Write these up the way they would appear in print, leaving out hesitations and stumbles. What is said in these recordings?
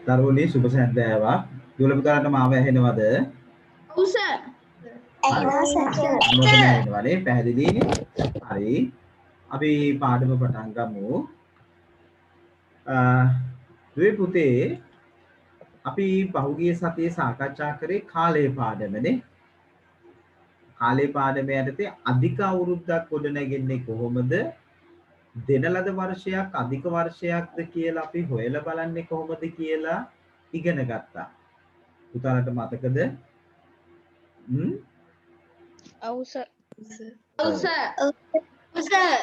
දරුවනේ සුබ සැන්දෑවක්. දුවල පුතාලට මාව ඇහෙනවද? ඔව් සර්. ඇහෙනවා සර්. මොකද ඇහෙනවනේ පැහැදිලිනේ. හරි. අපි පාඩම පටන් ගමු. දුවේ පුතේ අපි පහුගිය සතියේ සාකච්ඡා කරේ කාලේ පාඩමනේ. කාලේ පාඩමේ යටතේ අධික අවුරුද්දක් ගොඩනැගෙන්නේ කොහොමද? දෙන ලද වර්ෂයක් අධික වර්ෂයක්ද කියලා අපි හොයලා බලන්නේ කොහොමද කියලා ඉගෙන ගත්තා. පුතාලට මතකද? ඔව් සර්. ඔව් සර්. ඔව් සර්.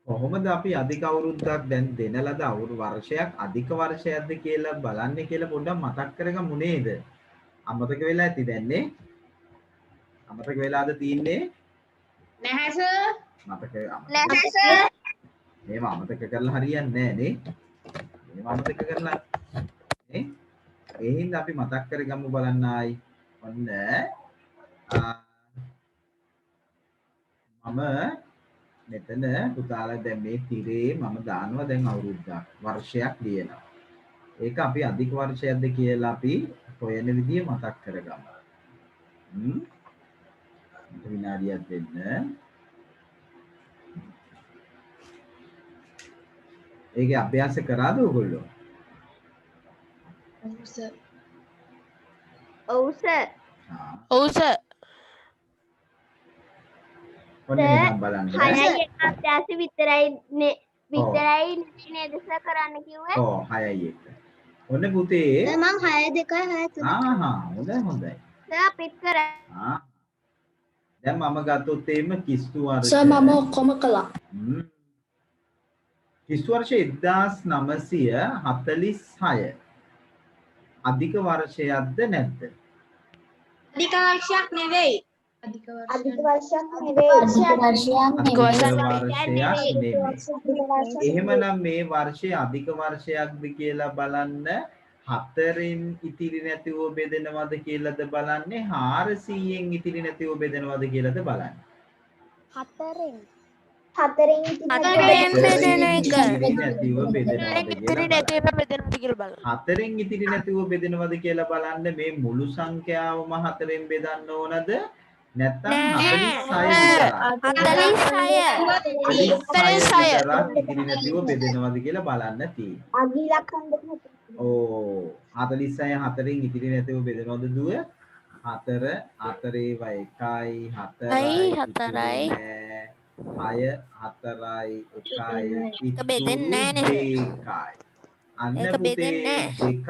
කොහොමද අපි අධික අවුරුද්දක් දැන් දෙන ලද අවුරුදු වර්ෂයක් අධික වර්ෂයක්ද කියලා බලන්නේ කියලා පොඩ්ඩක් මතක් කරගමු නේද? අමතක වෙලා ඇති දැන්නේ. අමතක වෙලාද තින්නේ? නැහැ සර්. මතක නැහැ සර්. මේව අමතක කරලා හරියන්නේ නැහැ නේ. මේව අමතක කරලා නේ. ඒ හින්දා අපි මතක් කරගමු බලන්න ආයි. ඔන්න මම මෙතන පුතාලා දැන් මේ තිරේ මම දානවා දැන් අවුරුද්දක් වර්ෂයක් ලියනවා. ඒක අපි අධික වර්ෂයක්ද කියලා අපි හොයන විදිය මතක් කරගමු. විනාඩියක් දෙන්න. ඒකේ අභ්‍යාස කරාද ඔයගොල්ලෝ? ඔව් සර්. ඔව් සර්. ඔව් සර්. ඔන්න එහෙනම් බලන්න. 6යි අභ්‍යාස විතරයි නේද සර් කරන්න කිව්වේ? ඔව් 6යි 1. ඔන්න පුතේ. මම 6 2යි 6 3යි. හොඳයි. සර් අපිත් කරා. දැන් මම ගත්තොත් එimhe කිස්තු වර්ෂ. සර් මම ඔක්කොම කළා. කිස්තු වර්ෂ 1946 අධික වර්ෂයක්ද නැද්ද? අධික වර්ෂයක් නෙවෙයි. අධික වර්ෂයක් නෙවෙයි. එහෙමනම් මේ වර්ෂයේ අධික වර්ෂයක්ද කියලා බලන්න 4න් ඉතිරි නැතිව බෙදෙනවද කියලාද බලන්නේ 400න් ඉතිරි නැතිව බෙදෙනවද කියලාද බලන්නේ? 4න් ඉතිරි නැතිව බෙදෙනවද කියලා බලන්න මේ මුළු සංඛ්‍යාවම 4න් බෙදන්න ඕනද නැත්නම් 46 ඉතිරි නැතිව බෙදෙනවද කියලා බලන්න තියෙනවා. ඕ 46 4න් ඉතිරි නැතිව බෙදෙනවද දුව? 4 4 1යි 4යි 6 4යි 1යි බෙදෙන්නේ නැහැ. අන්න පුතේ දෙකක්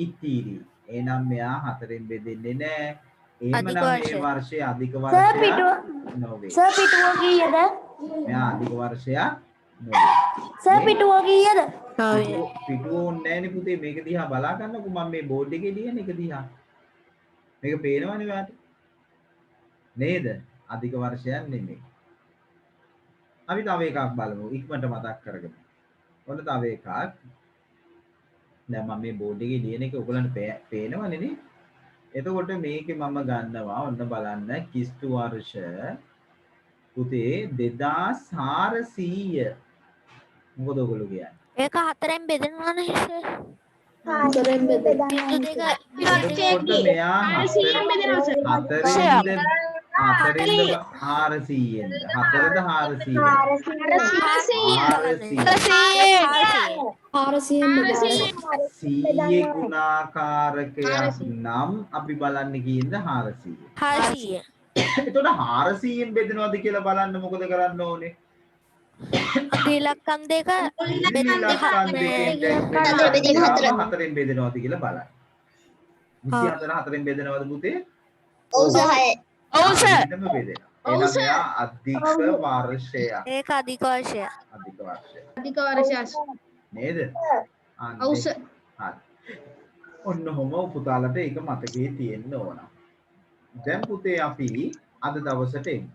ඉතිරි. එහෙනම් මෙයා 4න් බෙදෙන්නේ නැහැ. එහෙමනම් මේ වර්ෂයේ අධික වර්ෂයක් නොවේ. සර් පිටුව කීයද? මෙයා අධික වර්ෂයක් නොවේ. සර් පිටුව කීයද? පිටුව ඕනේ නැහැනේ පුතේ. මේක දිහා බලා ගන්නකො මම මේ බෝඩ් එකේ ලියන එක දිහා. මේක පේනවනේ ඔයාලට. නේද? අධික වර්ෂයක් නෙමෙයි. අපි තව එකක් බලමු. ඉක්මනට මතක් කරගමු. ඔන්න තව එකක්. දැන් මම මේ බෝඩ් එකේ ලියන එක ඔයගලන්ට පේනවනේ නේ? එතකොට මේකේ මම ගන්නවා ඔන්න බලන්න කිස්තු වර්ෂ පුතේ 2400. මොකද ඔයගොල්ලෝ කියන්නේ? ඒක 4න් බෙදනවනේ සර්. 4න් බෙදන්න. එතකොට මෙයා 4න් බෙදනවා සර්. 4න් 400ෙන්ද 4ද 400 ගුණාකාරකයක් නම් අපි බලන්නේ කීයද 400. එතකොට 400ෙන් බෙදනවද කියලා බලන්න මොකද කරන්න ඕනේ? ඉලක්කම් දෙක ඉලක්කම් දෙකෙන් 4ෙන් බෙදනවද කියලා බලන්න. 24 4ෙන් බෙදනවද පුතේ? ඔව් සර්. ඔව් සර්. එහෙම බෙදෙනවා. එහෙනම් මෙයා අධික වර්ෂයක්. ඒක අධික වර්ෂයක්. අධික වර්ෂයක්. අධික වර්ෂයක්. නේද? ඔව් සර්. හරි. ඔන්න ඔහොම පුතාලට ඒක මතකයේ තියෙන්න ඕන. දැන් පුතේ අපි අද දවසට එමු.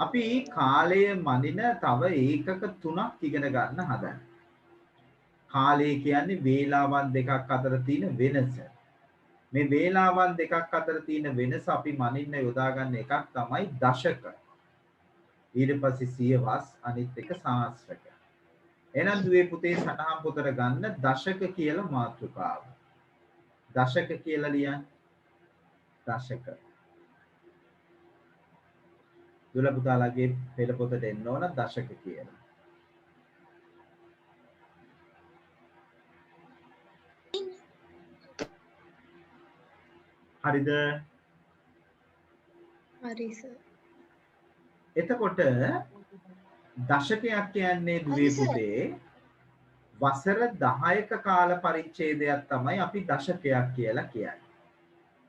අපි කාලය මනින තව ඒකක 3ක් ඉගෙන ගන්න හදන්නේ. කාලය කියන්නේ වේලාවන් දෙකක් අතර තියෙන වෙනස. මේ වේලාවන් දෙකක් අතර තියෙන වෙනස අපි මනින්න යොදා ගන්න එකක් තමයි දශක. ඊට පස්සේ සියවස් අනිත් එක සහස්‍රක. එහෙනම් දුවේ පුතේ සටහන් පොතට ගන්න දශක කියලා මාතෘකාව. දශක කියලා ලියන්න. දශක. දුල පුතාලාගේ පෙළ පොතට එන්න ඕන දශක කියලා. හරිද? හරි සර්. එතකොට දශකයක් කියන්නේ දුවේ පුතේ වසර 10ක කාල පරිච්ඡේදයක් තමයි අපි දශකයක් කියලා කියන්නේ.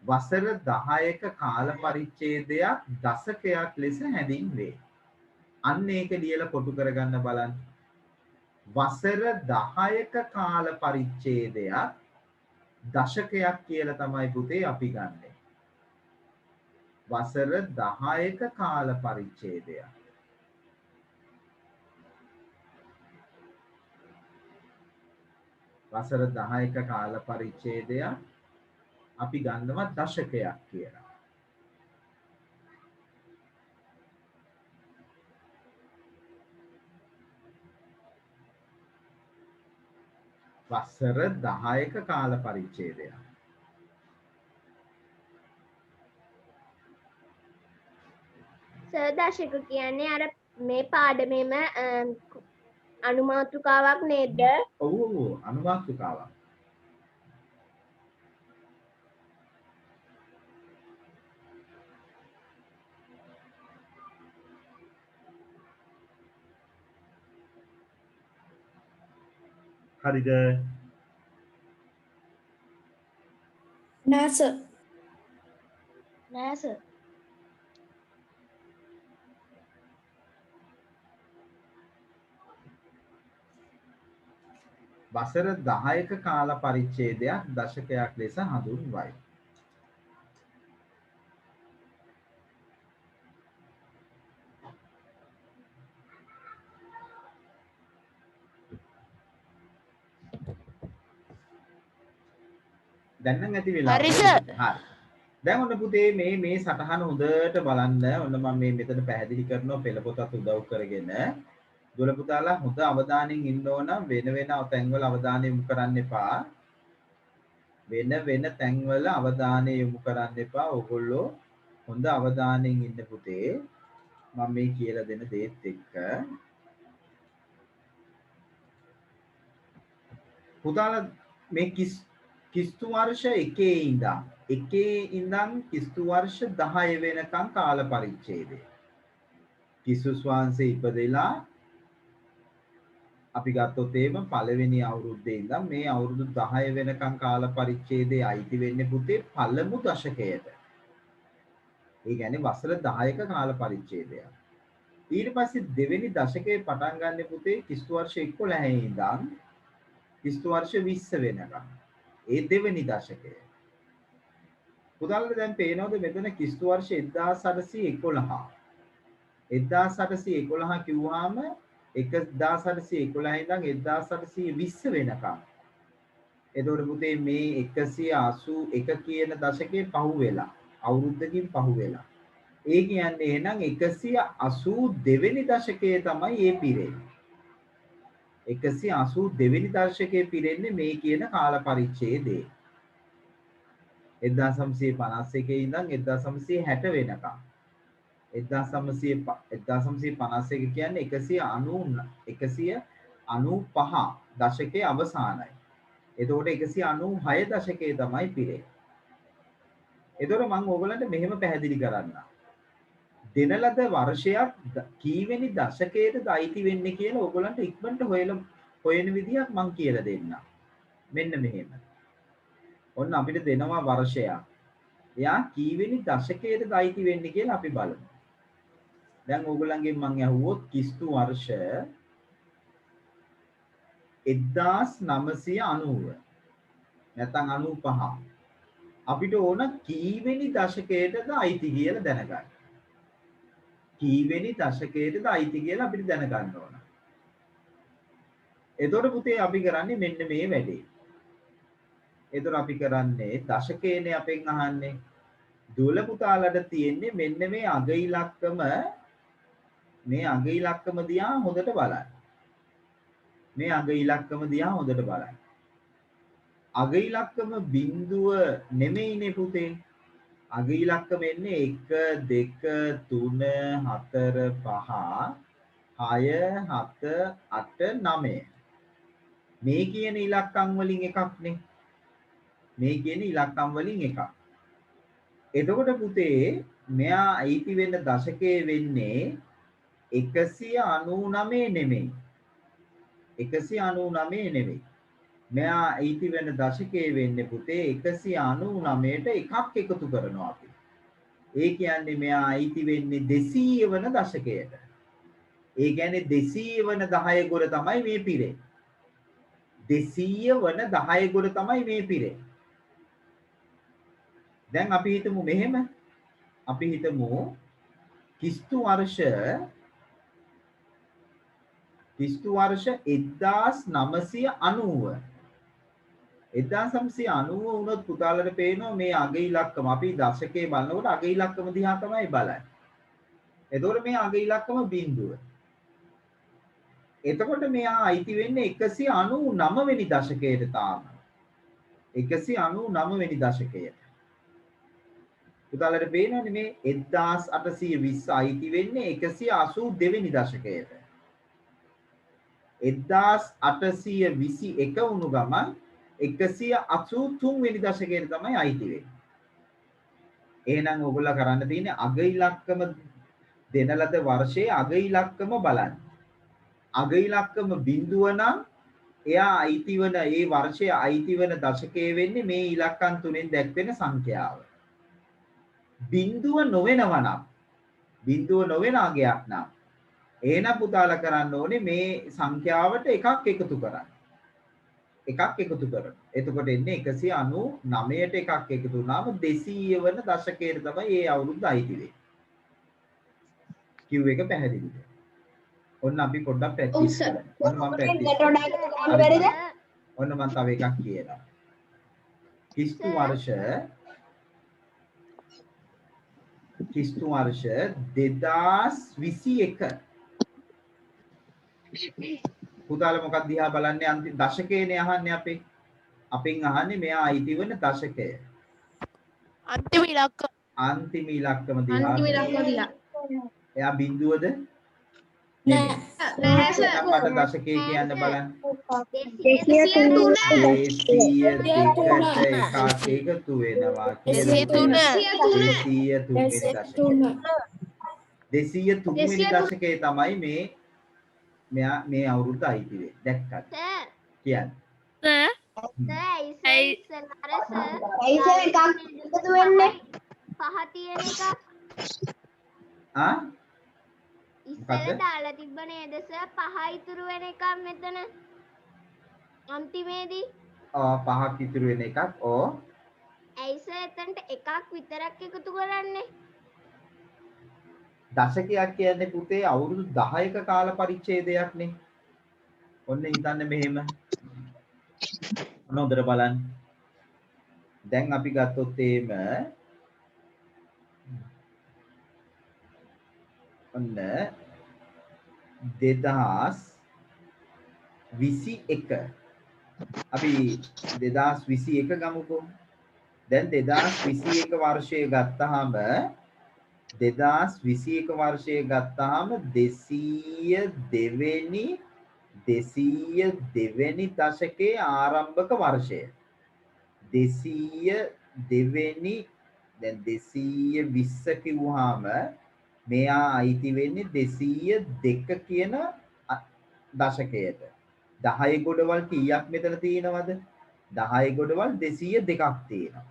වසර 10ක කාල පරිච්ඡේදයක් දශකයක් ලෙස හැඳින්වේ. අන්න ඒක ලියලා කොටු කරගන්න බලන්න. වසර 10ක කාල පරිච්ඡේදයක් දශකයක් කියලා තමයි පුතේ අපි ගන්නෙ. වසර 10ක කාල පරිච්ඡේදයක්. වසර 10ක කාල පරිච්ඡේදයක් අපි ගන්නවා දශකයක් කියලා. වසර 10ක කාල පරිච්ඡේදයක්. සර් දශක කියන්නේ අර මේ පාඩමේම අනුමාතෘකාවක් නේද? ඔව් ඔව් අනුමාතෘකාවක්. හරිද? නෑ සර්. නෑ සර්. වසර 10ක කාල පරිච්ඡේදයක් දශකයක් ලෙස හඳුන්වයි. දැන් නම් ඇති වෙලා. හරි සර්. හරි. දැන් ඔන්න පුතේ මේ සටහන හොඳට බලන්න. ඔන්න මම මේ මෙතන පැහැදිලි කරනවා පෙළ පොතත් උදව් කරගෙන. දුල පුතාලා හොඳ අවධානයෙන් ඉන්න ඕන. වෙන තැන්වල අවධානය යොමු කරන්න එපා. වෙන තැන්වල අවධානය යොමු කරන්න එපා. ඕගොල්ලෝ හොඳ අවධානයෙන් ඉන්න පුතේ. මම මේ කියලා දෙන දේත් එක්ක. පුතාලා මේ කිස්තු වර්ෂ 1 ඉඳන් කිස්තු වර්ෂ 10 වෙනකම් කාල පරිච්ඡේදය. කිස්තුස් වහන්සේ ඉපදෙලා අපි ගත්තොත් එහෙම පළවෙනි අවුරුද්දේ ඉඳන් මේ අවුරුදු 10 වෙනකම් කාල පරිච්ඡේදයේ අයිති වෙන්නේ පුතේ පළමු දශකයට. ඒ කියන්නේ වසර 10ක කාල පරිච්ඡේදයක්. ඊට පස්සේ දෙවෙනි දශකයේ පටන් ගන්න පුතේ කිස්තු වර්ෂ 11 ඉඳන් කිස්තු වර්ෂ 20 වෙනකම්. ඒ දෙවෙනි දශකය. පුතාලට දැන් පේනවද මෙතන කිස්තු වර්ෂ 1811. 1811 කිව්වහම 1811 ඉඳන් 1820 වෙනකම්. එතකොට පුතේ මේ 181 කියන දශකයේ පහුවෙලා අවුරුද්දකින් පහුවෙලා. ඒ කියන්නේ එහෙනම් 182 වෙනි දශකයේ තමයි මේ පිරෙන්නේ. 182 වෙනි දශකයේ පිරෙන්නේ මේ කියන කාල පරිච්ඡේදයේ. 1951 ඉඳන් 1960 වෙනකම්. 1951 කියන්නේ 195 දශකයේ අවසානයි. එතකොට 196 දශකයේ තමයි පිරෙන්නේ. එතකොට මම ඕගලන්ට මෙහෙම පැහැදිලි කරන්නම්. දෙන ලද වර්ෂයක් කීවෙනි දශකයේද අයිති වෙන්නේ කියලා ඕගලන්ට ඉක්මනට හොයන විදියක් මම කියලා දෙන්නම්. මෙන්න මෙහෙම. ඔන්න අපිට දෙනවා වර්ෂයක්. එයා කීවෙනි දශකයේද අයිති වෙන්නේ කියලා අපි බලමු. දැන් ඕගොල්ලන්ගෙන් මම අහුවොත් කිස්තු වර්ෂ 1990 නැත්නම් 95 අපිට ඕන කීවෙනි දශකයටද අයිති කියලා දැනගන්න. කීවෙනි දශකයටද අයිති කියලා අපිට දැනගන්න ඕන. එතකොට පුතේ අපි කරන්නේ මෙන්න මේ වැඩේ. එතකොට අපි කරන්නේ දශකයනේ අපෙන් අහන්නේ. දුල පුතාලට තියෙන්නේ මෙන්න මේ අග ඉලක්කම දිහා හොඳට බලන්න. මේ අග ඉලක්කම දිහා හොඳට බලන්න. අග ඉලක්කම බිඳුව නෙමෙයිනේ පුතේ. අග ඉලක්කම එන්නේ 1 2 3 4 5 6 7 8 9. මේ කියන ඉලක්කම් වලින් එකක්නේ. මේ කියන ඉලක්කම් වලින් එකක්. එතකොට පුතේ මෙයා අයිති වෙන්න දශකයේ වෙන්නේ 199 නෙමෙයි. 199 නෙමෙයි. මෙයා අයිති වෙන දශකයේ වෙන්නේ පුතේ 199ට එකක් එකතු කරනවා අපි. ඒ කියන්නේ මෙයා අයිති වෙන්නේ 200 වන දශකයට. ඒ කියන්නේ 200 වන 10 ගොඩ තමයි මේ පිරේ. 200 වන 10 ගොඩ තමයි මේ පිරේ. දැන් අපි හිතමු මෙහෙම. අපි හිතමු කිස්තු වර්ෂ 1990 1990 වුණොත් පුතාලට පේනවා මේ අග ඉලක්කම අපි දශකයේ බලනකොට අග ඉලක්කම දිහා තමයි බලන්නේ. එතකොට මේ අග ඉලක්කම බිඳුව. එතකොට මෙයා අයිති වෙන්නේ 199 වෙනි දශකයට තාම. 199 වෙනි දශකයට. පුතාලට පේනවනේ මේ 1820 අයිති වෙන්නේ 182 වෙනි දශකයට. 1821 වුණු ගමන් 183 වෙනි දශකයට තමයි අයිති වෙන්නේ. එහෙනම් ඔයගොල්ලෝ කරන්න තියෙන්නේ අග ඉලක්කම දෙන ලද වර්ෂයේ අග ඉලක්කම බලන්න. අග ඉලක්කම බිඳුව නම් එයා අයිති වන ඒ වර්ෂයේ අයිති වන දශකයේ වෙන්නේ මේ ඉලක්කම් තුනෙන් දැක්වෙන සංඛ්‍යාව. බිඳුව නොවෙනවා නම් බිඳුව නොවන අගයක් නම් එහෙනම් පුතාලා කරන්න ඕනේ මේ සංඛ්‍යාවට එකක් එකතු කරන්න. එකක් එකතු කරනවා. එතකොට එන්නේ 199ට එකක් එකතු වුණාම 200 වන දශකයට තමයි ඒ අවුරුද්ද අයිති වෙන්නේ. කිව් එක පැහැදිලිද? ඔන්න අපි පොඩ්ඩක් ප්‍රැක්ටිස් කරමු. ඔන්න මම ප්‍රැක්ටිස් කරනවා. ඔන්න මම තව එකක් කියනවා. කිස්තු වර්ෂ 2021 පුතාලා මොකක්ද දිහා බලන්නේ අන්තිම දශකයේනේ අහන්නේ අපෙන් අහන්නේ මෙයා අයිති වෙන දශකය. අන්තිම ඉලක්කම. අන්තිම ඉලක්කම දිහා. අන්තිම ඉලක්කම දිහා. එයා බිඳුවද? නෑ. නැහැ සර්. මට දශකයේ කියන්න බලන්න. 202ට එකතු වෙනවා කියලා. 203 වෙනි දශකයේ තමයි මේ අවුරුද්ද අයිති වෙන්නේ. දැක්කද? සර් කියන්නේ. ඇයි සර් එකක් එකතු වෙන්නේ? පහ තියෙන එකක්. ආ? ඉස්සෙල්ලා දාලා තිබ්බ නේද සර්? පහ ඉතුරු වෙන එකක් මෙතන. අන්තිමේදී. පහක් ඉතුරු වෙන එකක්. ඕ. ඇයි සර් එතනට එකක් විතරක් එකතු කරන්නේ? දශකයක් කියන්නේ පුතේ අවුරුදු 10ක කාල පරිච්ඡේදයක් නේ. ඔන්න හිතන්න මෙහෙම. ඔන්න හොඳට බලන්න. දැන් අපි ගත්තොත් එහෙම ඔන්න 2021 අපි 2021 ගමුකෝ. දැන් 2021 වර්ෂයේ ගත්තාම 2021 වර්ෂයේ ගත්තාම 202 වෙනි දශකයේ ආරම්භක වර්ෂය. 202 වෙනි දැන් 220 කිව්වහම මෙයා අයිති වෙන්නේ 202 කියන දශකයට. 10 ගොඩවල් කීයක් මෙතන තියෙනවද? 10 ගොඩවල් 202ක් තියෙනවා.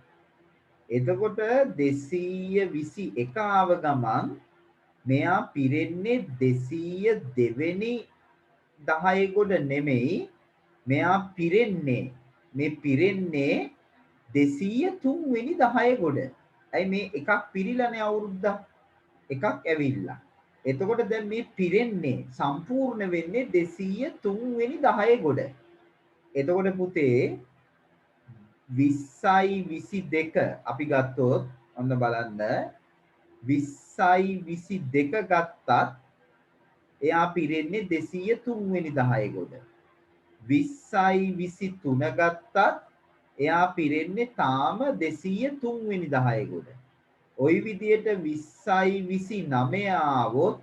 එතකොට 221 ආව ගමන් මෙයා පිරෙන්නේ 202 වෙනි 10 ගොඩ නෙමෙයි. මෙයා පිරෙන්නේ 203 වෙනි 10 ගොඩ. ඇයි මේ එකක් පිරිලානේ අවුරුද්දක්. එකක් ඇවිල්ලා. එතකොට දැන් මේ පිරෙන්නේ සම්පූර්ණ වෙන්නේ 203 වෙනි 10 ගොඩ. එතකොට පුතේ 20යි 22 අපි ගත්තොත් ඔන්න බලන්න 20යි 22 ගත්තත් එයා පිරෙන්නේ 203 වෙනි 10 ගොඩ. 20යි 23 ගත්තත් එයා පිරෙන්නේ තාම 203 වෙනි 10 ගොඩ. ওই විදියට 20යි 29 ආවොත්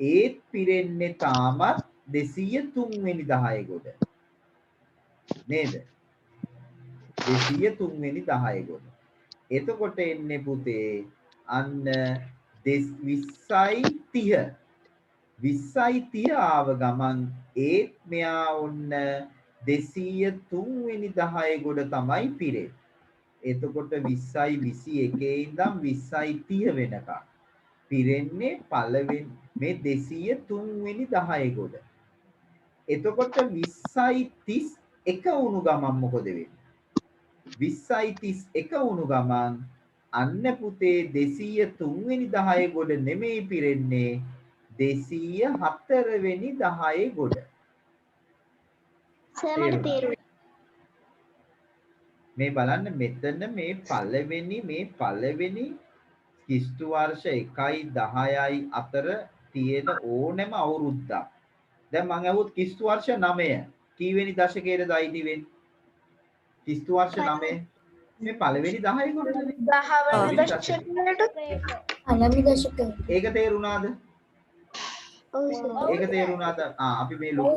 ඒත් පිරෙන්නේ තාමත් 203 වෙනි 10 ගොඩ. නේද? 203 වෙනි 10 ගොඩ. එතකොට එන්නේ පුතේ අන්න 20යි 30. 20යි 30 ආව ගමන් ඒත් මෙයා ඔන්න 203 වෙනි 10 ගොඩ තමයි පිරෙන්නේ. එතකොට 20යි 21 ඉඳන් 20යි 30 වෙනකම් පිරෙන්නේ පළවෙනි මේ 203 වෙනි 10 ගොඩ. එතකොට 20යි 31 වුණු ගමන් මොකද වෙන්නේ? 20යි 31 වුණු ගමන් අන්න පුතේ 203 වෙනි 10 ගොඩ නෙමෙයි පිරෙන්නේ 204 වෙනි 10 ගොඩ. මේ බලන්න මෙතන මේ පළවෙනි කිස්තු වර්ෂ 1යි 10යි අතර තියෙන ඕනෑම අවුරුද්දක්. දැන් මම අහුවොත් කිස්තු වර්ෂ 9 කීවෙනි දශකයේද අයිති වෙන්නේ? කිස්තු වර්ෂ 9 මේ පළවෙනි 10 ගොඩනේ. 10 වෙනි දශකයට. ඒක තේරුණාද? ඒක තේරුණාද? අපි මේ ලොකු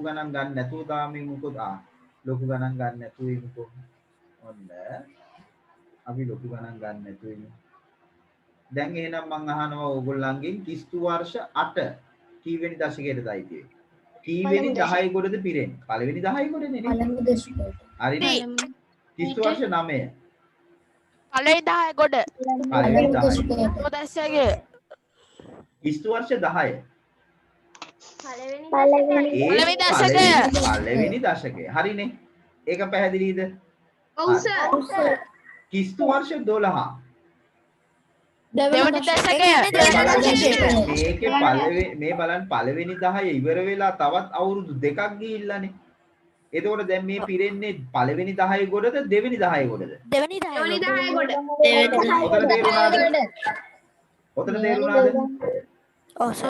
ගණන් ගන්න නැතුව තාම මොකද ලොකු ගණන් ගන්න නැතුව ඉමුකෝ. ඔන්න අපි ලොකු ගණන් ගන්න නැතුව ඉමු. දැන් එහෙනම් මම අහනවා ඕගොල්ලන්ගෙන් කිස්තු වර්ෂ 8 කීවෙනි දශකයේද අයිති වෙන්නේ? කීවෙනි 10 ගොඩද පිරෙන්නේ? පළවෙනි 10 ගොඩනේ නේ. පළවෙනි දශකයට. හරිනේ. කිස්තු වර්ෂ 9. පළවෙනි 10 ගොඩ. පළවෙනි 10. දශකය. කිස්තු වර්ෂ 10. පළවෙනි පළවෙනි දශකය. හරිනේ. ඒක පැහැදිලිද? ඔව් සර්. කිස්තු වර්ෂ 12. දෙවනි දශකය. මේකේ මේ බලන්න පළවෙනි 10 ඉවර වෙලා තවත් අවුරුදු දෙකක් ගිහිල්ලානේ. එතකොට දැන් මේ පිරෙන්නේ පළවෙනි 10 ගොඩද දෙවෙනි 10 ගොඩද? දෙවනි 10 ගොඩ. ඔතන තේරුණාද? ඔව් සර්.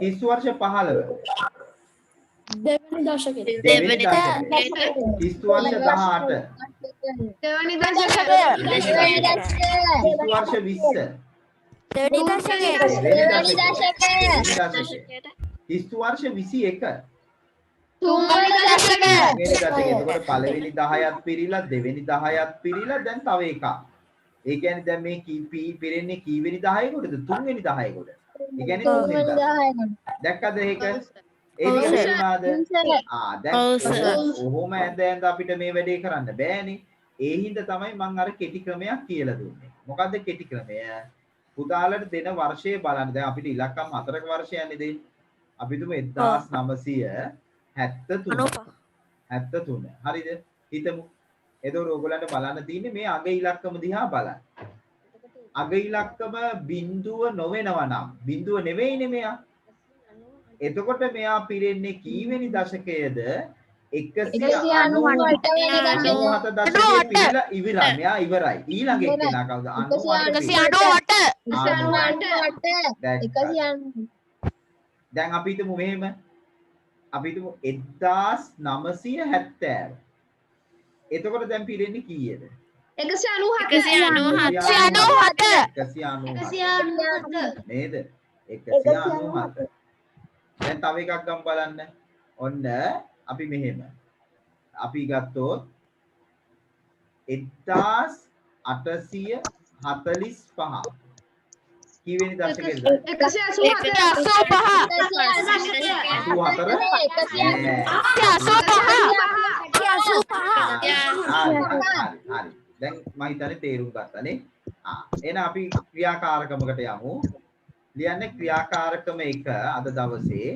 කිස්තු වර්ෂ 15. දෙවනි දශකයේ. දෙවෙනි දශකය. කිස්තු වර්ෂ 18. දෙවනි දශකයේ. කිස්තු වර්ෂ 20. දෙවනි දශකය. දෙවෙනි දශකය. කිස්තු වර්ෂ 21. තුන්වෙනි දශකයේ. දෙවෙනි දශකය. එතකොට පළවෙනි 10ත් පිරීලා දෙවෙනි 10ත් පිරීලා දැන් තව එකක්. ඒ කියන්නේ දැන් මේ පිරෙන්නේ කීවෙනි 10 ගොඩද? තුන්වෙනි 10 ගොඩ. ඒ කියන්නේ තුන්වෙනි 10 ගොඩ. දැක්කද ඒක? ඒ ටික තේරුණාද? දැන් ඔහොම ඇඳ අපිට මේ වැඩේ කරන්න බෑනේ. ඒ හින්දා තමයි මම අර කෙටි ක්‍රමයක් කියලා දුන්නේ. මොකද්ද කෙටි ක්‍රමය? පුතාලට දෙන වර්ෂය බලන්න. දැන් අපිට ඉලක්කම් 4ක වර්ෂයන්නේ දෙන්නේ. අපි තුමු 1973. හරිද? හිතමු. එතකොට ඕගොල්ලන්ට බලන්න තියෙන්නේ මේ අග ඉලක්කම දිහා බලන්න. අග ඉලක්කම බිඳුව නොවෙනවා නම් බිඳුව නෙවෙයිනේ මෙයා. එතකොට මෙයා පිරෙන්නේ කීවෙනි දශකයේද? 197 දශකයේ පිරලා ඉවරයි. මෙයා ඉවරයි. ඊළඟ එක්කෙනා කවුද? 198. දැන් අපි හිතමු මෙහෙම. අපි හිතමු 1970. එතකොට දැන් පිරෙන්නේ කීයද? 197 නේද? 197. දැන් තව එකක් ගමු බලන්න. ඔන්න අපි මෙහෙම. අපි ගත්තොත් 1845. කීවෙනි දශකයේද? 185. දැන් මම හිතන්නේ තේරුම් ගත්තනේ. එහෙනම් අපි ක්‍රියාකාරකමකට යමු. ලියන්නේ ක්‍රියාකාරකම 1 අද දවසේ.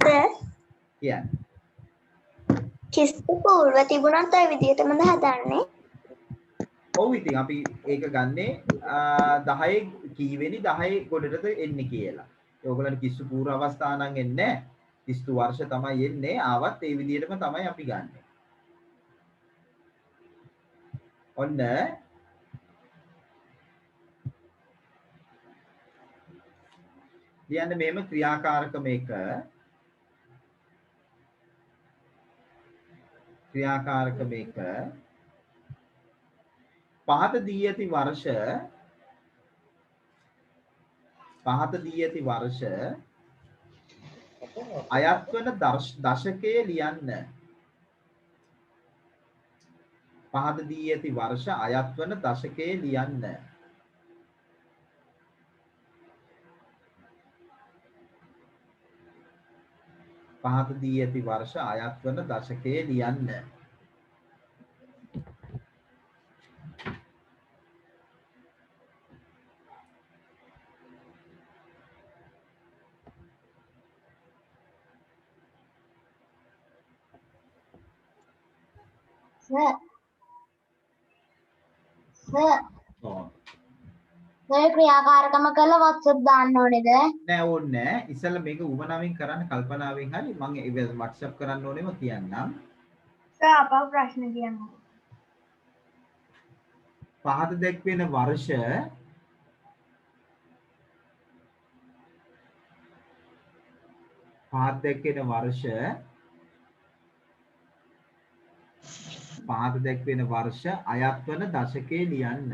සර් කියන්නේ කිස්තු පූර්ව තිබුණත් ඔය විදිහටමද හදන්නේ? ඔව් ඉතින් අපි ඒක ගන්නේ 10 කීවෙනි 10 ගොඩටද එන්නේ කියලා. ඒගොල්ලන්ට කිස්තු පූර්ව අවස්ථා නම් එන්නේ නැහැ. කිස්තු වර්ෂ තමයි එන්නේ. ආවත් ඒ විදිහටම තමයි අපි ගන්නෙ. ඔන්න ලියන්න මෙහෙම ක්‍රියාකාරකම 1 ක්‍රියාකාරක මේක පහත දී ඇති වර්ෂ අයත් වන දශකයේ ලියන්න. පහත දී ඇති වර්ෂ අයත් වන දශකයේ ලියන්න. පහත දී ඇති වර්ෂ අයත් වන දශකයේ ලියන්න. මේ ක්‍රියාකාරකම කළ WhatsApp දාන්න ඕනේද? නෑ ඕනේ නෑ. ඉස්සෙල්ලා මේක උවමනාවෙන් කරන්න කල්පනාවෙන් හරි මම WhatsApp කරන්න ඕනෙම කියන්නම්. සර් අපව ප්‍රශ්න කියන්න. පහත දැක්වෙන වර්ෂ පහත දැක්වෙන වර්ෂ අයත් වන දශකයේ ලියන්න.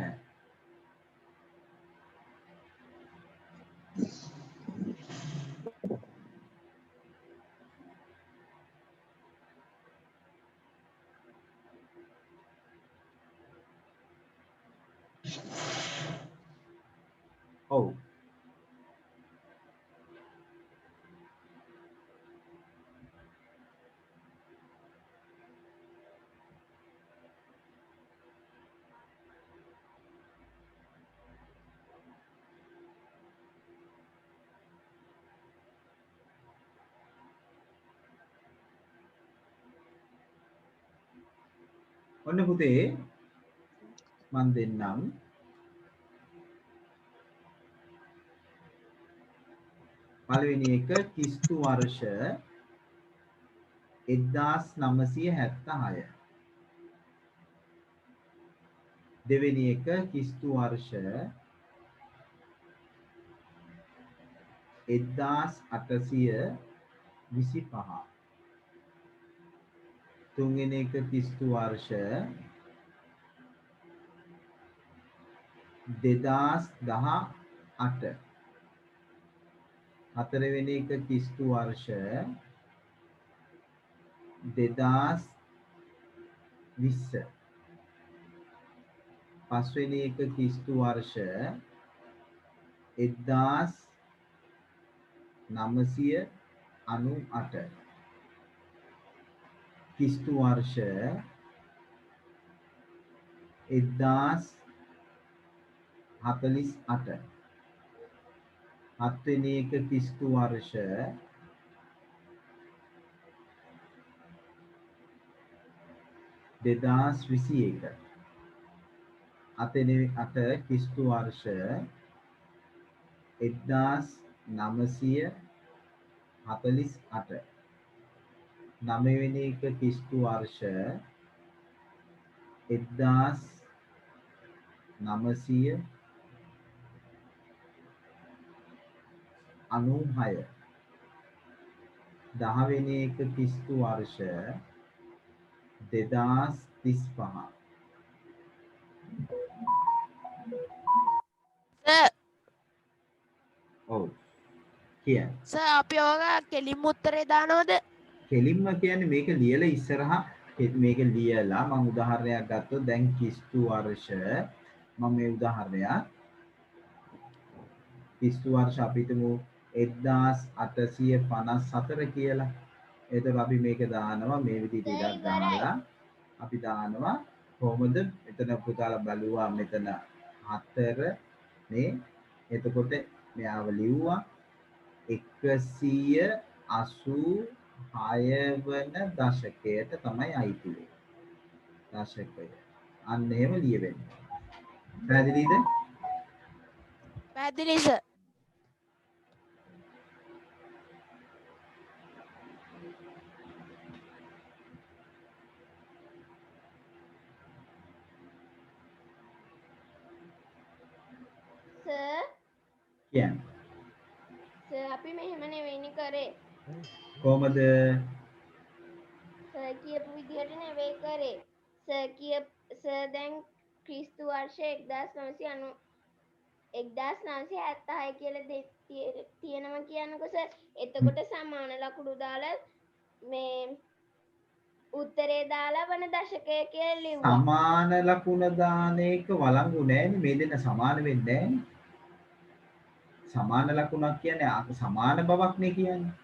ඔව් ඔන්න පුතේ මන් දෙන්නම්. පළවෙනි එක කිස්තු වර්ෂ 1976. දෙවෙනි එක කිස්තු වර්ෂ 1825. තුන්වෙනි එක කිස්තු වර්ෂ 2018. හතරවෙනි එක කිස්තු වර්ෂ 2020. පස්වෙනි එක කිස්තු වර්ෂ 1998. කිස්තු වර්ෂ 1048. හත්වෙනි එක කිස්තු වර්ෂ 2021. අතවෙනි අට කිස්තු වර්ෂ 1948. නවවෙනි එක කිස්තු වර්ෂ 1996. 10වෙනි එක කිස්තු වර්ෂ 2035. සර් ඔව් කියන්න. සර් අපි ඕක කෙලින්ම උත්තරේ දානවද? කෙලින්ම කියන්නේ මේක ලියලා ඉස්සරහා මේක ලියලා මම උදාහරණයක් ගත්තොත් දැන් කිස්තු වර්ෂ මම මේ උදාහරණයක් කිස්තු වර්ෂ අපි හිතමු 1854 කියලා. එතකොට අපි මේක දානවා මේ විදිහට ඉඩක් දාලා අපි දානවා කොහොමද එතන පුතාලා බලුවා මෙතන 4 නේ. එතකොට මෙයාව ලිව්වා 186 වන දශකයට තමයි අයිති වෙන්නේ. දශකය. අන්න එහෙම ලියවෙන්නේ. පැහැදිලිද? පැහැදිලි සර්. සර් කියන්නේ. සර් අපි මෙහෙම නෙවෙයිනේ කරේ. කොහමද? සර් සර් කියපු විදිහට නෙවෙයි කරේ. සර් දැන් ක්‍රිස්තු වර්ෂ 1976 කියලා තියෙනවා කියනකො සර්. එතකොට සමාන ලකුණු දාලා මේ උත්තරේ දාලා වන දශකය කියලා ලිව්වා. සමාන ලකුණ දාන එක වළංගු නෑනේ. මේ දෙන්න සමාන වෙන්නේ නෑනේ. සමාන ලකුණක් කියන්නේ සමාන බවක් නේ කියන්නේ.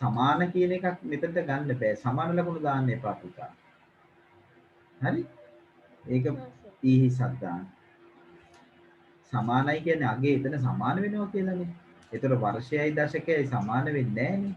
සමාන කියන එකක් මෙතනට ගන්න බෑ. සමාන ලකුණු දාන්න එපා පුතා. හරි? ඒක ඊහිසක් දාන්න. සමානයි කියන්නේ අගේ එතන සමාන වෙනවා කියලානේ. ඒතර වර්ෂයයි දශකයයි සමාන වෙන්නේ නෑනේ.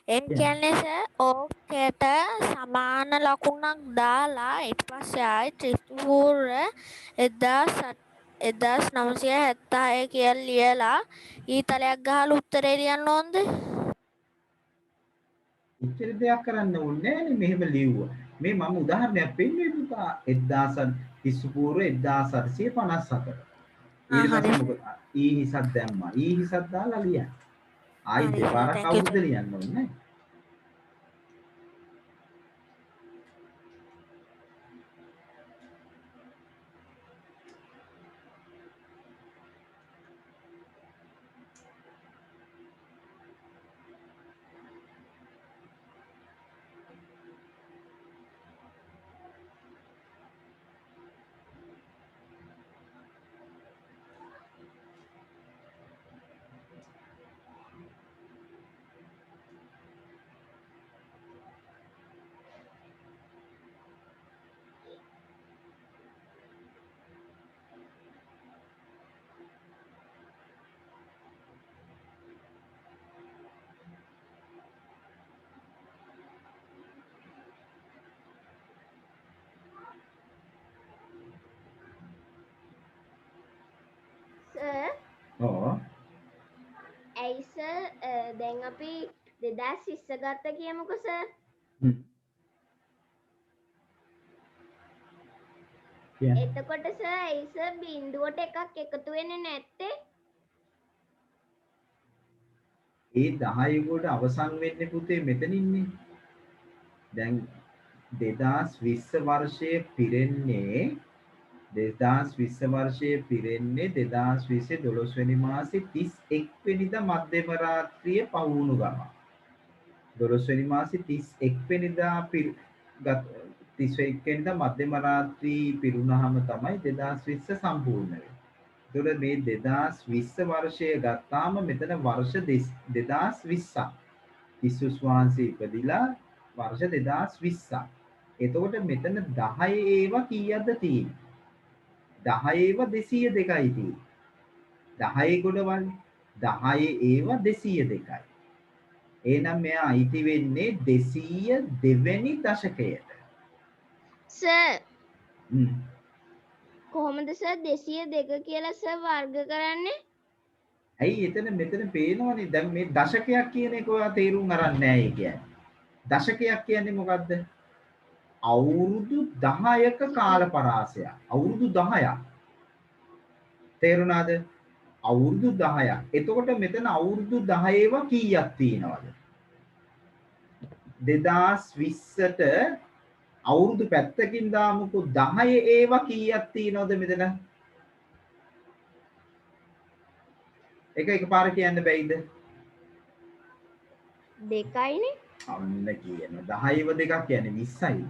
ඒ කියන්නේ සර් ඕකට සමාන ලකුණක් දාලා ඊට පස්සේ ආයි ත්‍රිපුර 1976 කියලා ලියලා ඊතලයක් ගහලා උත්තරේ ලියන්න ඕනද? ඉතින් දෙයක් කරන්න ඕනේ නෑනේ මෙහෙම ලිව්වා. මේ මම උදාහරණයක් පෙන්නුවේ පුතා 1000 පූර්ව 1754. ඊට පස්සේ මොකද ඊහිසක් දැම්මා. ඊහිසක් දාලා ලියන්න. ආයි දෙපාරක් අවුරුද්ද ලියන්න ඕනේ. සර් ඔව්. ඇයි සර් දැන් අපි 2020 ගත්ත කියමුකෝ සර්. එතකොට සර් ඇයි සර් බිංදුවට එකක් එකතු වෙන්නේ නැත්තේ? ඒ 10 කොට අවසන් වෙන්නේ පුතේ මෙතනින්නේ. දැන් 2020 වර්ෂයේ පිරෙන්නේ 2020 12 වෙනි මාසේ 31 වෙනිදා මධ්‍යම රාත්‍රියේ පවුණු ගම. 12 වෙනි මාසේ 31 වෙනිදා 31 වෙනිදා මධ්‍යම රාත්‍රී පිරුණාම තමයි 2020 සම්පූර්ණ වෙන්නේ. ඒතකොට මේ 2020 වර්ෂය ගත්තාම මෙතන වර්ෂ 2020ක්. ක්‍රිස්තුස් වහන්සේ ඉපදිලා වර්ෂ 2020ක්. එතකොට මෙතන 10 ඒවා කීයක්ද තියෙන්නේ? 10 ඒවා 202යි තියෙන්නේ. 10 ගොඩවල් 10 ඒවා 202යි. එහෙනම් මෙයා අයිති වෙන්නේ 202 වෙනි දශකයට. සර් කොහොමද සර් 202 කියලා සර් වර්ග කරන්නේ? ඇයි මෙතන පේනවනේ දැන් මේ දශකයක් කියන එක ඔයා තේරුම් අරන් නැහැ ඒ කියන්නේ. දශකයක් කියන්නේ මොකද්ද? අවුරුදු 10ක කාල පරාසයක්. අවුරුදු 10ක්. තේරුණාද? අවුරුදු 10ක්. එතකොට මෙතන අවුරුදු 10ව කීයක් තියෙනවද? 2020ට අවුරුදු පැත්තකින් දාමුකෝ 10 ඒවා කීයක් තියෙනවද මෙතන? එකපාර කියන්න බැයිද? දෙකයිනේ. අන්න කියන 10ව දෙකක් කියන්නේ 20යි.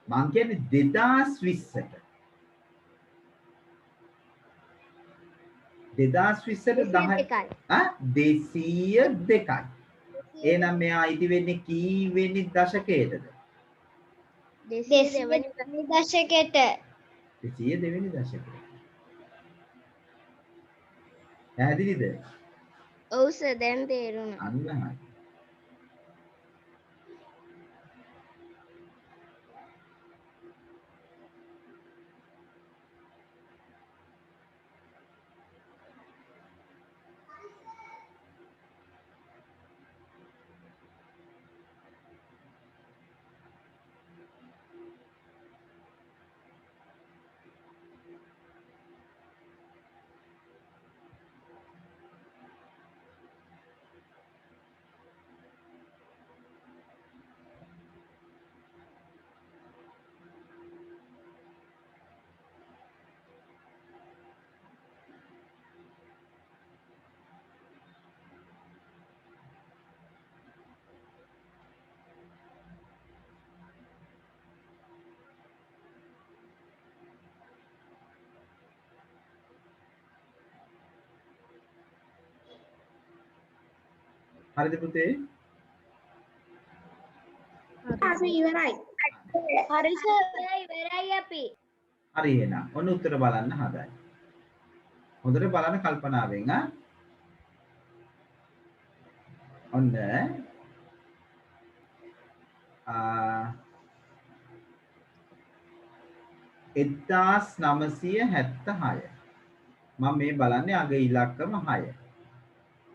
මං කියන්නේ 2020ට 2020ට 202යි. එහෙනම් මෙයා අයිති වෙන්නේ කී වෙනි දශකයටද? 202 වෙනි දශකයට 202 වෙනි දශකය. පැහැදිලිද? ඔව් සර් දැන් තේරුණා. අන්න හරි. හරිද පුතේ? ඉවරයි. හරි සර් ඉවරයි අපි. හරි එහෙනම් ඔන්න උත්තර බලන්න හදයි. හොඳට බලන්න කල්පනාවෙන් ඔන්න 1976 මම මේ බලන්නේ අග ඉලක්කම 6.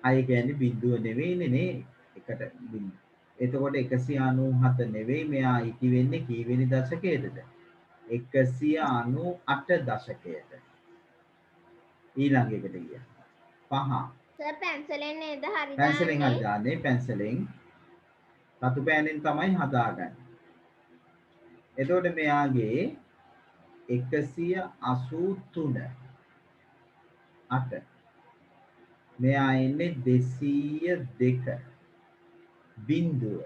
6 කියන්නේ බිඳුව නෙවෙයිනේ නේ. එකට බිඳුව. එතකොට 197 නෙවෙයි මෙයා ඉති වෙන්නේ කීවෙනි දශකයේද? 198 දශකයට. ඊළඟ එකට ගියා. 5. සර් පැන්සලෙන් නේද හරි පැන්සලෙන් හරි දාන්නේ? දාන්නේ පැන්සලෙන්. රතු පෑනෙන් තමයි හදාගන්නේ. එතකොට මෙයාගේ 183 8 මෙයා එන්නේ 202 බිඳුව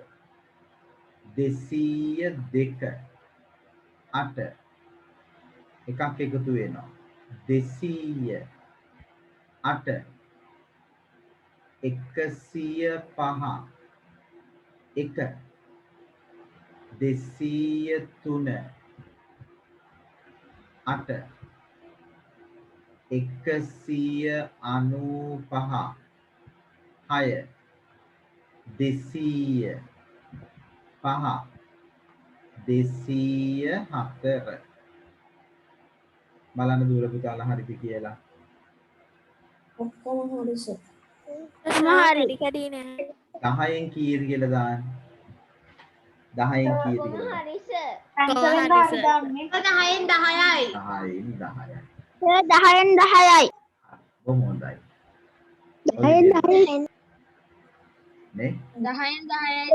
202 8 එකක් එකතු වෙනවා 200 8 105 1 203 8 195 6 200 5 204 බලන්න දුර පුතාලා හරිද කියලා. ඔක්කොම හරි සර්. හරි ටිකදී නෑ 10න් කීයද කියලා දාන්න. 10න් කීයද කොහොම කියලා දාන්න. හරි සර්. පැන්සලෙන් හරි, හරි දාන්නේ. 10න් 10යි. 10න් 10යි. සර් 10න් 10යි. බොහොම හොඳයි. 10න් 10යි. නේ? 10න් 10යි.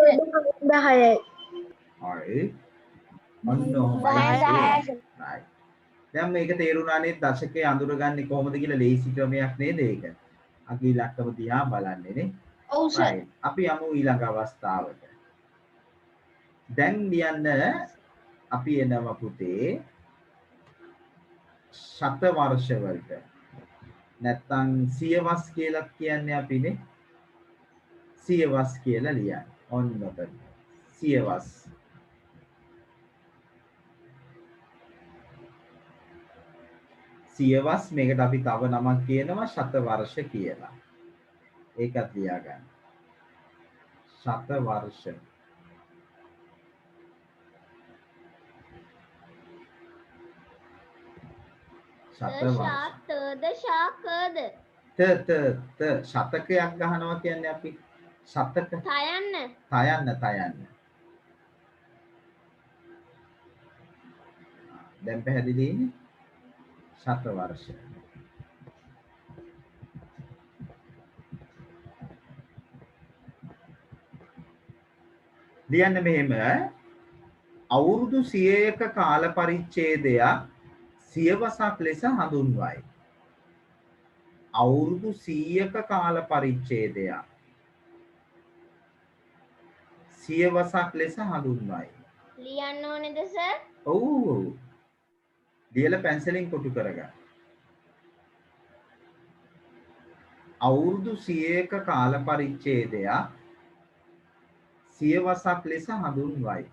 10යි. හරි. ඔන්න 10න් 10යි. right. දැන් මේක තේරුණා නේද දශකයේ අඳුරගන්නේ කොහොමද කියලා ලේසි ක්‍රමයක් නේද ඒක? අපි ඉලක්කම දිහා බලන්නේ නේ. ඔව් සර්. right. අපි යමු ඊළඟ අවස්ථාවට. දැන් ලියන්න අපි එනවා පුතේ ශත වර්ෂ වලට. නැත්තම් සියවස් කියලා කියන්නේ අපිනේ. සියවස් කියලා ලියන්න. ඔන්න ඔතන. සියවස්. සියවස් මේකට අපි තව නමක් කියනවා ශත වර්ෂ කියලා. ඒකත් ලියාගන්න. ශත වර්ෂ. ශත වර්ෂ. ශාතද ශාකද? ත ශතකයක් ගහනවා කියන්නේ අපි ශතක තයන්න. තයන්න. දැන් පැහැදිලිනේ? ශත වර්ෂ. ලියන්න මෙහෙම අවුරුදු 100ක කාල පරිච්ඡේදයක් සියවසක් ලෙස හඳුන්වයි. අවුරුදු 100ක කාල පරිච්ඡේදයක් සියවසක් ලෙස හඳුන්වයි. ලියන්න ඕනේද සර්? ඔව්. ලියලා පැන්සලෙන් කොටු කරගන්න. අවුරුදු 100ක කාල පරිච්ඡේදයක් සියවසක් ලෙස හඳුන්වයි.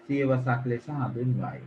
සියවසක් ලෙස හඳුන්වයි.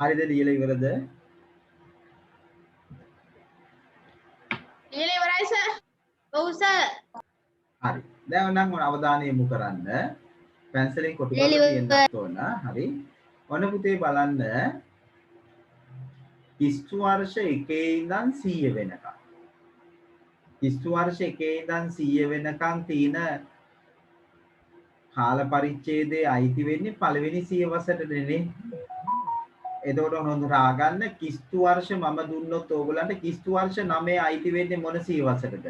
හරිද ලියලා ඉවරද? ලියලා ඉවරයි සර්. ඔව් සර්. හරි. දැන් නම් අවධානය යොමු කරන්න. පැන්සලෙන් කොටු ලියලා කරලා තියෙන්නත් ඕන. හරි. ඔන්න පුතේ බලන්න. කිස්තු වර්ෂ 1 ඉඳන් 100 වෙනකම්. කිස්තු වර්ෂ 1 ඉඳන් 100 වෙනකම් තියෙන කාල පරිච්ඡේදයේ අයිති වෙන්නේ පළවෙනි සියවසටනේ. එතකොට හොඳට ආගන්න කිස්තු වර්ෂ මම දුන්නොත් ඕගලන්ට කිස්තු වර්ෂ 9 අයිති වෙන්නේ මොන සියවසටද?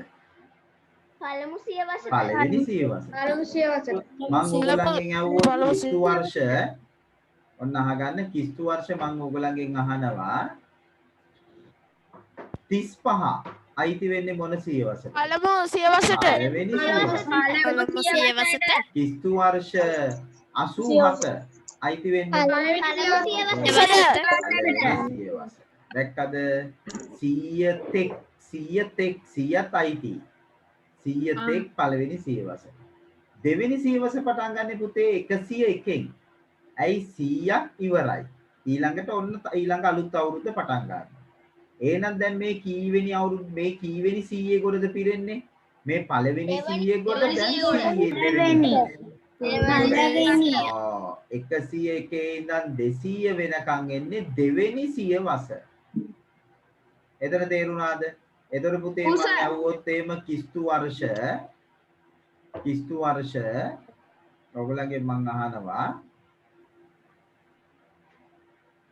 පළමු සියවසට. පළවෙනි සියවස. පළමු සියවසට. මම ඕගලන්ගෙන් අහුවොත් කිස්තු වර්ෂ ඔන්න අහගන්න කිස්තු වර්ෂ මම ඕගලන්ගෙන් අහනවා 35 අයිති වෙන්නේ මොන සියවසට? පළමු සියවසට. පළවෙනි සියවස. පළමු සියවසට. කිස්තු වර්ෂ 87 අයිති වෙන්නේ පළමු සියවසට. සියවස. දැක්කද 100ත් අයිති. 100ත් පළවෙනි සියවස. දෙවෙනි සියවස පටන් ගන්න පුතේ 101න්. ඇයි 100ක් ඉවරයි. ඊළඟට ඔන්න ඊළඟ අලුත් අවුරුද්ද පටන් ගන්නවා. එහෙනම් දැන් මේ කීවෙනි අවුරුද්ද මේ කීවෙනි 100 ගොඩද පිරෙන්නේ? මේ පළවෙනි 100 ගොඩ දැන් 100 දෙවෙනි. 101 ඉඳන් 200 වෙනකන් එන්නේ දෙවෙනි සියවස. එතන තේරුණාද? එතකොට පුතේ මම අහුවොත් එහෙම කිස්තු වර්ෂ ඔයගොල්ලන්ගෙන් මම අහනවා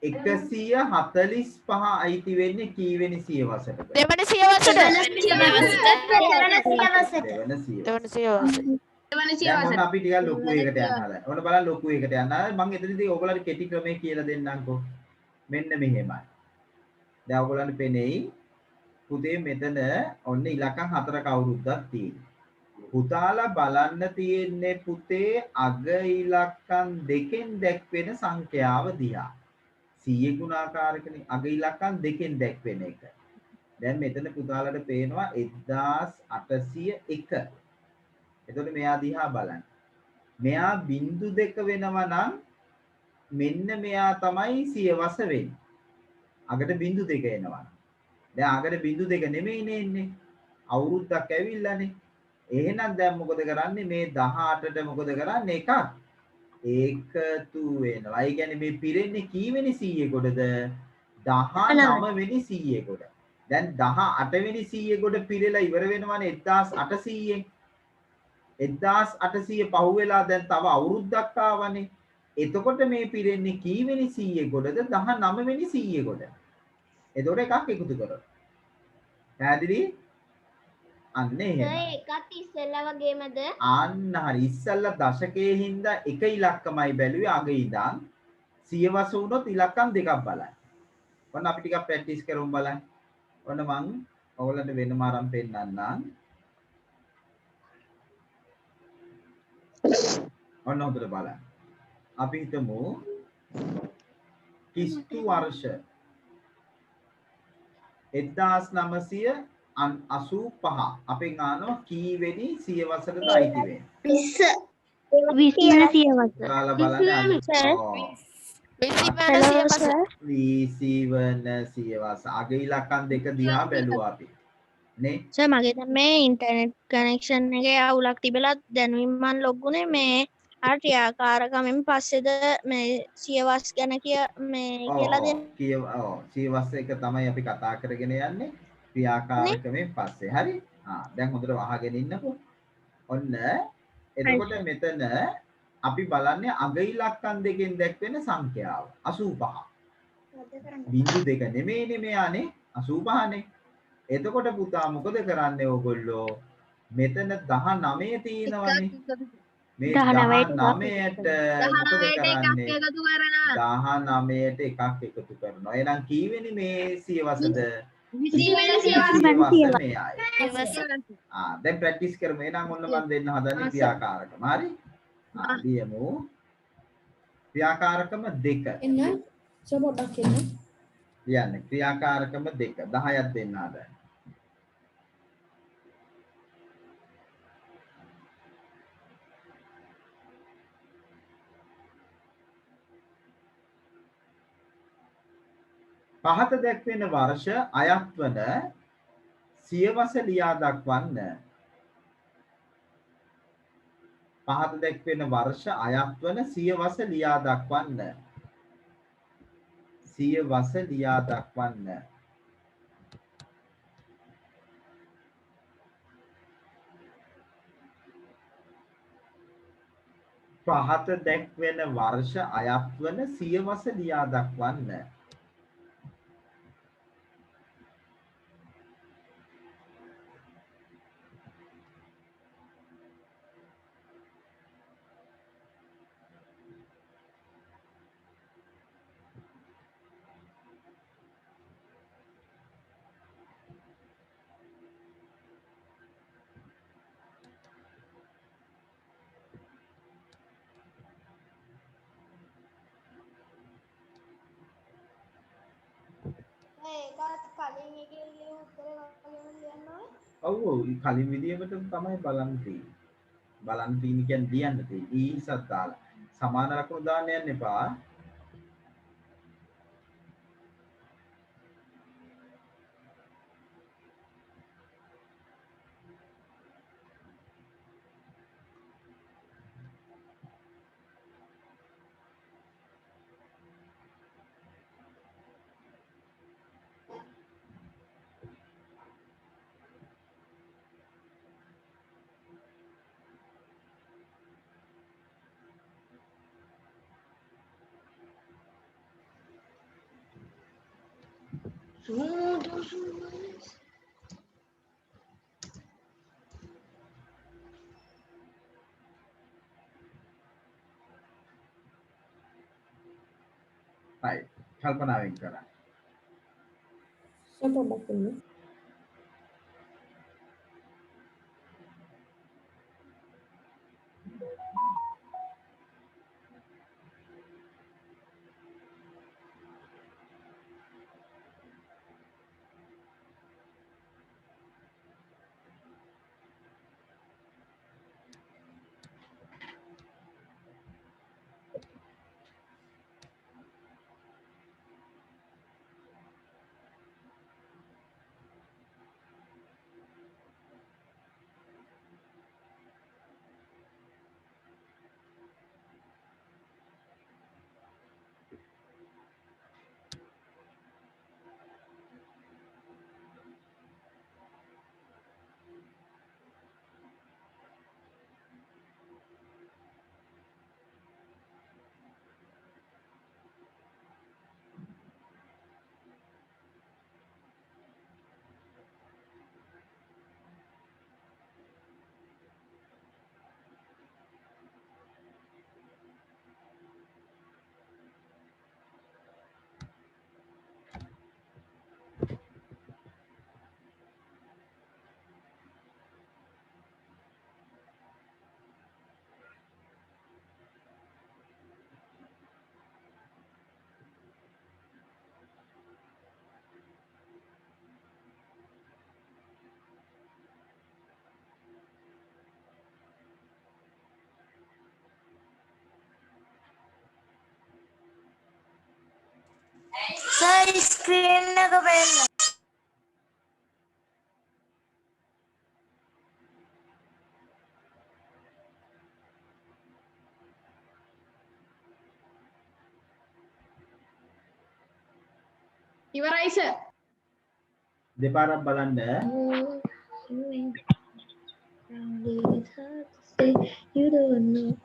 145 අයිති වෙන්නේ කීවෙනි සියවසටද? දෙවන සියවසට. දෙවන සියවස. දෙවන දැන් අපි ටිකක් ලොකු එකකට යනවා. ඔන්න බලන්න ලොකු එකකට යනවා. මම එතනදී ඔයගොල්ලන්ට කෙටි ක්‍රමය කියලා දෙන්නම්කෝ. මෙන්න මෙහෙමයි. දැන් ඔයගොල්ලන්ට පෙනෙයි පුතේ මෙතන ඔන්න ඉලක්කම් 4ක අවුරුද්දක් තියෙනවා. පුතාලා බලන්න තියෙන්නේ පුතේ අග ඉලක්කම් දෙකෙන් දැක්වෙන සංඛ්‍යාව දිහා. 100 ගුණාකාරකනේ අග ඉලක්කම් දෙකෙන් දැක්වෙන එක. දැන් මෙතන පුතාලට පේනවා 1801. එතකොට මෙයා දිහා බලන්න. මෙයා බිංදු දෙක වෙනවා නම් මෙන්න මෙයා තමයි සියවස වෙන්නේ. අගට බිංදු දෙක එනවා. දැන් අගට බිංදු දෙක නෙමෙයිනේ එන්නේ. අවුරුද්දක් ඇවිල්ලානේ. එහෙනම් දැන් මොකද කරන්නේ? මේ 18ට මොකද කරන්නේ? එකක් එකතු වෙනවා. ඒ කියන්නේ මේ පිරෙන්නේ කීවෙනි 100 කොටද? 19 වෙනි 100 කොට. දැන් 18 වෙනි 100 කොට පිරෙලා ඉවර වෙනවනේ 1800ෙන්. 1800 පහුවෙලා දැන් තව අවුරුද්දක් ආවනේ. එතකොට මේ පිරෙන්නේ කීවෙනි 100 කොටද? 19 වෙනි 100 කොට. එතකොට එකක් එකතු කරනවා. පැහැදිලි? අන්න එහෙම. ඒකත් ඉස්සෙල්ලා වගේමද? අන්න හරි. ඉස්සල්ලා දශකයේ හින්දා එක ඉලක්කමයි බැලුවේ අග ඉඳන්. සියවස වුණොත් ඉලක්කම් දෙකක් බලන්න. ඔන්න අපි ටිකක් ප්‍රැක්ටිස් කරමු බලන්න. ඔන්න මං ඔයගොල්ලන්ට වෙනම ආරම්භ පෙන්නන්නම්. ඔන්න හොඳට බලන්න. අපි හිතමු කිස්තු වර්ෂ 1985 අපෙන් අහනවා කීවෙනි සියවසටද අයිති වෙන්නේ? 20 සියවස. ඔයාලා බලන්න. 20 වන සියවස. අග ඉලක්කම් දෙක දිහා බැලුවා අපි. නේ? සර් මගේ දැන් මේ ඉන්ටර්නෙට් කනෙක්ෂන් එකේ අවුලක් තිබිලා දැනුමින් මම ලොග්ුනේ මේ අර ක්‍රියාකාරකමෙන් පස්සේද මේ සියවස් ගැන කියලා දෙන්න. සියවස් එක තමයි අපි කතා කරගෙන යන්නේ ක්‍රියාකාරකමෙන් පස්සේ. හරි? දැන් හොඳට අහගෙන ඉන්නකෝ. ඔන්න එතකොට මෙතන අපි බලන්නේ අග ඉලක්කම් දෙකෙන් දැක්වෙන සංඛ්‍යාව 85. බිංදු දෙක නෙමෙයිනේ මෙයානේ 85නේ. එතකොට පුතා මොකද කරන්නේ ඕගොල්ලෝ? මෙතන 19 තියෙනවනේ. මේ 19ට මොකද කරන්නේ? 19ට එකක් එකතු කරනවා. එහෙනම් කීවෙනි මේ සියවසද? 20 සියවස මෙයයි. සියවස. දැන් ප්‍රැක්ටිස් කරමු. එහෙනම් ඔන්න මම දෙන්න හදන්නේ ක්‍රියාකාරකම. හරි? ලියමු. ක්‍රියාකාරකම 2. එන්න පොඩ්ඩක් එන්න. ලියන්න. ක්‍රියාකාරකම 2 10ක් දෙන්න හදන්නේ. පහත දැක්වෙන වර්ෂ අයත් වන සියවස ලියා දක්වන්න. පහත දැක්වෙන වර්ෂ අයත් වන සියවස ලියා දක්වන්න. සියවස ලියා දක්වන්න. පහත දැක්වෙන වර්ෂ අයත් වන සියවස ලියා දක්වන්න. ඒකත් කලින් එකේ ලියන උත්තරේ වගේම ලියන්න ඕනේ. ඔව් කලින් විදියකට තමයි බලන්න තියෙන්නේ. බලන්න තියෙන්නේ කියන්නේ ලියන්න තියෙන්නේ. ඊසත් දාලා. සමාන ලකුණු දාන්න යන්න එපා. right. කල්පනාවෙන් කරන්න. පොඩ්ඩක් එන්න. සර් ස්ක්‍රීන් එක බලන්න. ඉවරයි සර්. දෙපාරක් බලන්න. You don't know.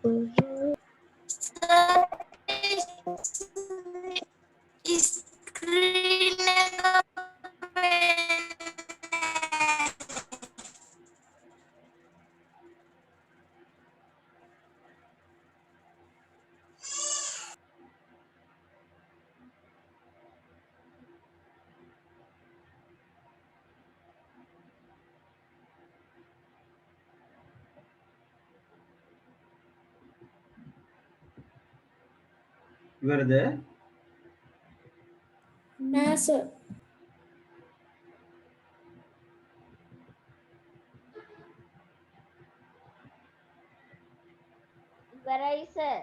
Screen එක බලන්න. ඉවරද? නෑ සර්. ඉවරයි සර්.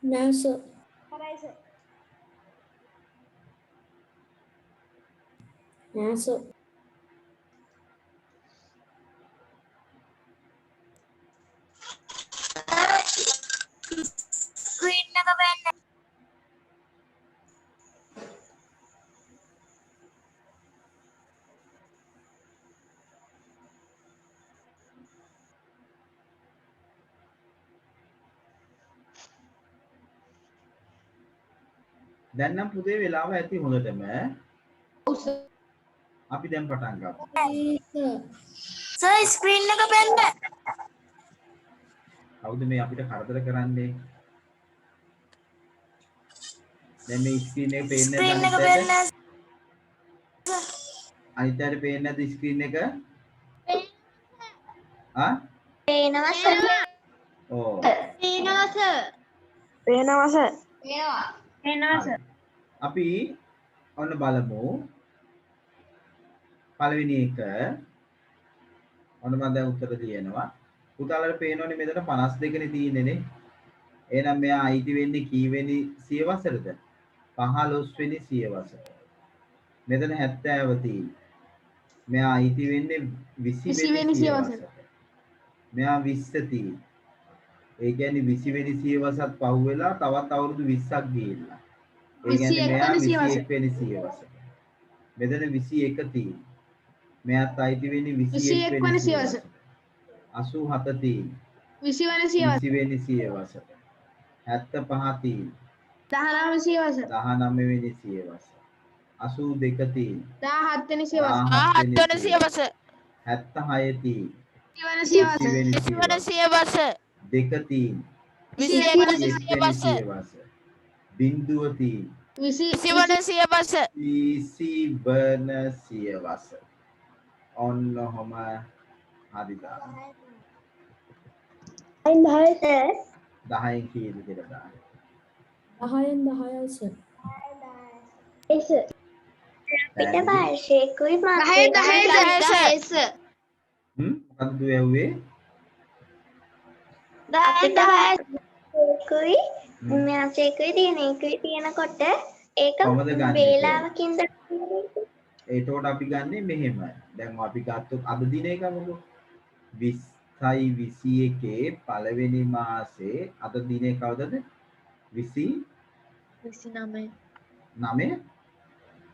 නෑ සර්. නෑ සර්. ස්ක්‍රීන් එක වෙන්න දැන් නම් පුතේ වෙලාව ඇති හොඳටම. ඔව් සර්. අපි දැන් පටන් ගමු. සර්. සර් ස්ක්‍රීන් එක වෙන්න කවුද මේ අපිට කරදර කරන්නේ? දැන් මේ ස්ක්‍රීන් එක පේන්නේ ස්ක්‍රීන් එක නැද්ද වෙන්න අනිත් අනිත් අයට පේන්නේ නැද්ද ස්ක්‍රීන් එක? ආ? පේනවා සර් ඕ. පේනවා සර්. පේනවා සර් පේනවා. අපි ඔන්න බලමු. පළවෙනි එක ඔන්න මම දැන් උත්තර දෙනවා. පුතාලට පේනවනේ මෙතන 52 නේ තියෙන්නේ නේ. එහෙනම් මෙයා අයිති වෙන්නේ කීවෙනි සියවසටද? 15 වෙනි සියවසට. මෙතන 70 තියෙන්නේ. මෙයා අයිති වෙන්නේ 20 වෙනි සියවසට. මෙයා 20 තියෙන්නේ. ඒ කියන්නේ 20 වෙනි සියවසත් පහුවෙලා තවත් අවුරුදු 20ක් ගිහිල්ලා. ඒ කියන්නේ මෙයා 21 වෙනි සියවසට. මෙතන 21 තියෙන්නේ. මෙයාත් අයිති වෙන්නේ 21 වෙනි සියවසට. 87 තියෙන්නේ. 20 වෙනි සියවසට. 75 තියෙන්නේ. 19 වෙනි සියවස. 82 තියෙන්නේ. 17 වෙනි සියවස. 17 වෙනි සියවස. 76 තියෙන්නේ. 20 වෙනි සියවස. දෙක තියෙන්නේ. 21 වෙනි සියවස. බිඳුව තියෙන්නේ. 20 වෙනි සියවස. ඔන්න ඔහම හරිද? 10න් කීයද කියලා දාන්න. 10න් 10යි සර්. පිට පාර්ශ්වයකුයි 10 සර්. මොකද්ද ඇහුවේ? අපිට පාර්ශ්වයකුයි මාසයකුයි දිනයකුයි තියෙනකොට ඒක කොහමද ගන්නෙ? වේලාවකින්ද ඒතකොට අපි ගන්නෙ මෙහෙම. දැන් අපි ගත්තොත් අද දිනේ ගමුකෝ. 20යි 21 පළවෙනි මාසේ අද දිනේ කවදද? 29.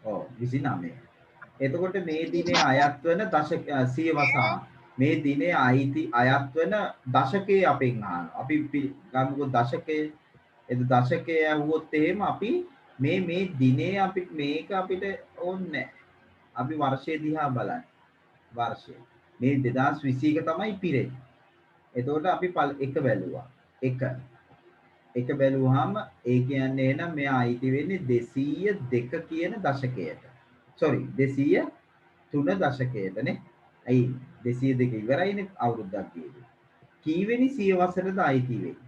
ඔව් 29. එතකොට මේ දිනේ අයත් වෙන දශක සියවස මේ දිනේ අයත් වෙන දශකයේ අපෙන් අහනවා. අපි ගමුකෝ දශකයේ. ඒ දශකයේ ඇහුවොත් එහෙම අපි මේ දිනේ අපි මේක අපිට ඕනේ නැහැ. අපි වර්ෂය දිහා බලන්න. වර්ෂය. මේ 2021 තමයි පිරෙන්නේ. එතකොට අපි එක බැලුවා. එක බැලුවාම ඒ කියන්නේ එහෙනම් මෙයා අයිති වෙන්නේ 202 කියන දශකයට. sorry 203 දශකයට නේ. ඇයි 202 ඉවරයිනේ අවුරුද්දක් ගියේ. කීවෙනි සියවසටද අයිති වෙන්නේ?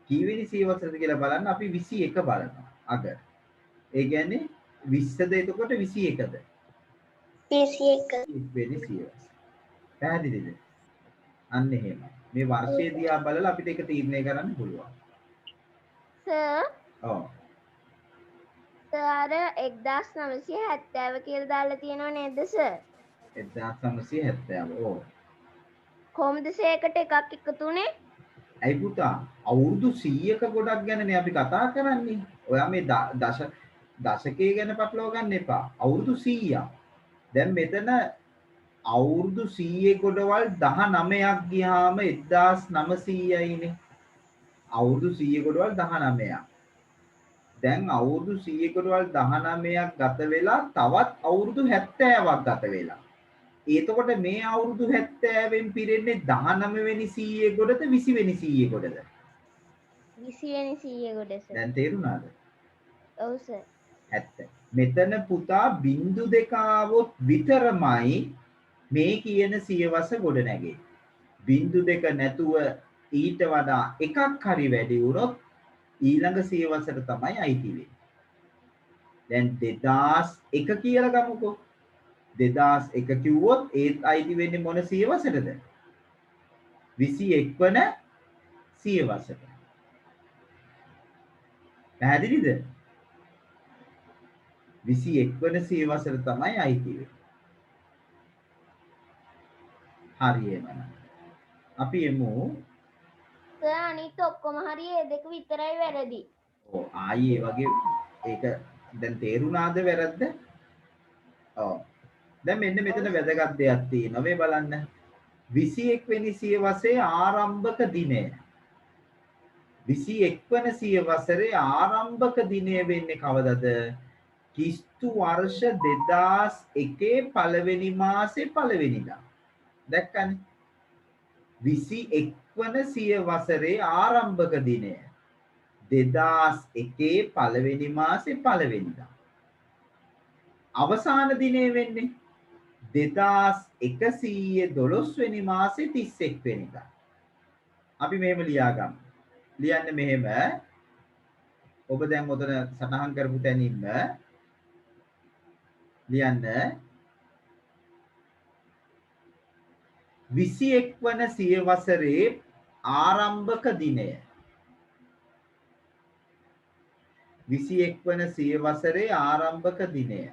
කීවෙනි සියවසටද කියලා බලන්න අපි 21 බලනවා. අග. ඒ කියන්නේ 20ද එතකොට 21ද? 21 වෙනි සියවස. පැහැදිලිද? අන්න එහෙම. මේ වර්ෂය දිහා බලලා අපිට ඒක තීරණය කරන්න පුළුවන්. සර් ඔව්. සර් 1970 කියලා දාලා තියෙනව නේද සර්? 1970. ඔව්. කොහොමද සේකට එකක් එකතු වුනේ? ඇයි පුතා අවුරුදු 100ක ගොඩක් ගැනනේ අපි කතා කරන්නේ. ඔයා මේ දශකයේ ගැන පටලවා ගන්න එපා. අවුරුදු 100ක්. දැන් මෙතන අවුරුදු 100 ගොඩවල් 19ක් ගියාම 1900යිනේ. අවුරුදු 100 ගොඩවල් 19ක්. දැන් අවුරුදු 100 ගොඩවල් 19ක් ගත වෙලා තවත් අවුරුදු 70ක් ගත වෙලා. එතකොට මේ අවුරුදු 70න් පිරෙන්නේ 19 වෙනි 100 ගොඩද 20 වෙනි 100 ගොඩද? 20 වෙනි 100 ගොඩ සර්. දැන් තේරුණාද? ඔව් සර්. 70. මෙතන පුතා බිංදු දෙක ආවොත් විතරමයි මේ කියන සියවස ගොඩ නැගෙන්නේ. බිංදු දෙක නැතුව ඊට වඩා එකක් හරි වැඩි වුණොත් ඊළඟ සියවසට තමයි අයිති වෙන්නේ. දැන් 2001 කියලා ගමුකෝ. 2001 කිව්වොත් ඒත් අයිති වෙන්නේ මොන සියවසටද? 21 වන සියවසට. පැහැදිලිද? 21 වන සියවසට තමයි අයිති වෙන්නේ. හරි එහෙනම්. අපි එමු. සර් අනිත් ඔක්කොම හරි ඒ දෙක විතරයි වැරදි. ඔව් ආයේ වගේ ඒක දැන් තේරුණාද වැරද්ද? ඔව්. දැන් මෙන්න මෙතන වැදගත් දෙයක් තියෙනවා. මේ බලන්න. 21 වෙනි සියවසේ ආරම්භක දිනය. 21 වන සියවසරේ ආරම්භක දිනය වෙන්නේ කවදද? කිස්තු වර්ෂ 2001 පළවෙනි මාසේ පළවෙනිදා. දැක්කනේ? 21 වන සියවසරේ ආරම්භක දිනය 2001 පළවෙනි මාසේ පළවෙනිදා. අවසාන දිනය වෙන්නේ 2112 වෙනි මාසේ 31 වෙනිදා. අපි මෙහෙම ලියාගමු. ලියන්න මෙහෙම. ඔබ දැන් ඔතන සටහන් කරපු තැනින්ම ලියන්න 21 වන සියවසරේ ආරම්භක දිනය 21 වන සියවසරේ ආරම්භක දිනය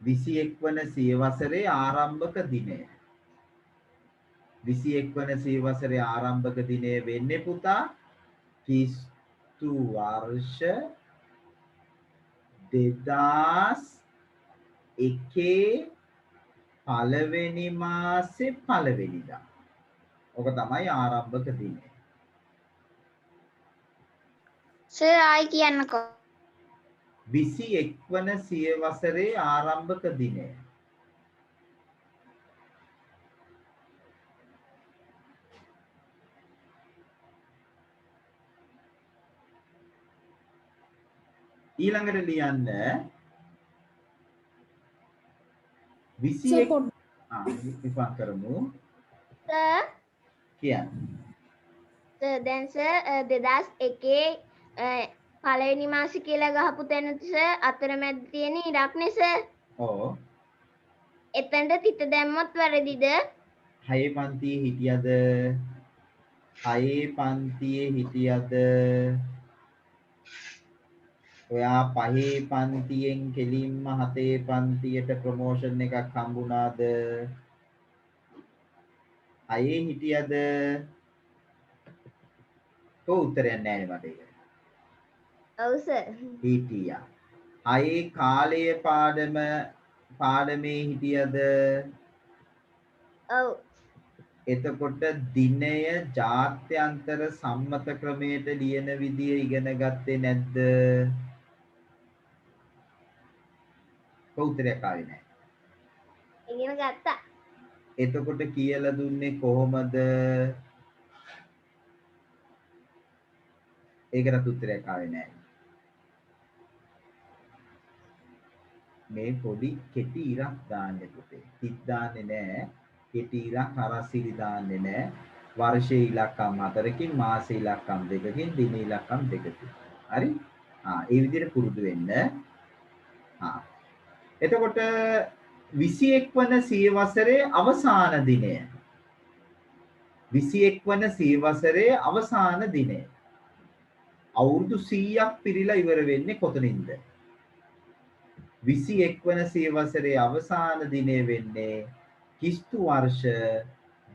21 වන සියවසරේ ආරම්භක දිනය 21 වන සියවසරේ ආරම්භක දිනය වෙන්නේ පුතා කිස්තු වර්ෂ 2001 පළවෙනි මාසේ පළවෙනිදා. ඔක තමයි ආරම්භක දිනය. සර් ආයි කියන්නකෝ. 21 වන සියවසරේ ආරම්භක දිනය. ඊළඟට ලියන්න 21 විපාක කරමු. සර් කියන්න. දැන් සර් 2001 පළවෙනි මාසෙ කියලා ගහපු තැන සර් අතරමැද තියෙන ඉරක්නේ සර්. ඔව්. එතනට තිත දැම්මොත් වැරදිද? 6 පන්තියේ හිටියද? 6 පන්තියේ හිටියද? ඔයා 5 පන්තියෙන් කෙලින්ම 7 පන්තියට ප්‍රොමෝෂන් එකක් හම්බුණාද? 6 හිටියද? ඔව් උත්තරයක් නැහැ මට ඒක. ඔව් සර්. හිටියා. 6 කාලයේ පාඩමේ හිටියද? ඔව්. එතකොට දිනය ජාත්‍යන්තර සම්මත ක්‍රමයට ලියන විදිය ඉගෙන ගත්තේ නැද්ද? උත්තරයක් ආවේ නැහැ. ඉගෙන ගත්තා. එතකොට කියලා දුන්නේ කොහොමද? ඒකට උත්තරයක් ආවේ නැහැ. මේ පොඩි කෙටි ඉරක් දාන්නේ පුතේ. තිත් දාන්නේ නැහැ. කෙටි ඉරක් හරසිරි දාන්නේ නැහැ. වර්ෂයේ ඉලක්කම් 4කින් මාස ඉලක්කම් 2කින් දින ඉලක්කම් 2කින්. හරි? ඒ විදිහට පුරුදු වෙන්න. එතකොට 21 වන සියවසරේ අවසාන දිනය 21 වන සියවසරේ අවසාන දිනය අවුරුදු 100ක් පිරීලා ඉවර වෙන්නේ කොතනින්ද? 21 වන සියවසරේ අවසාන දිනය වෙන්නේ කිස්තු වර්ෂ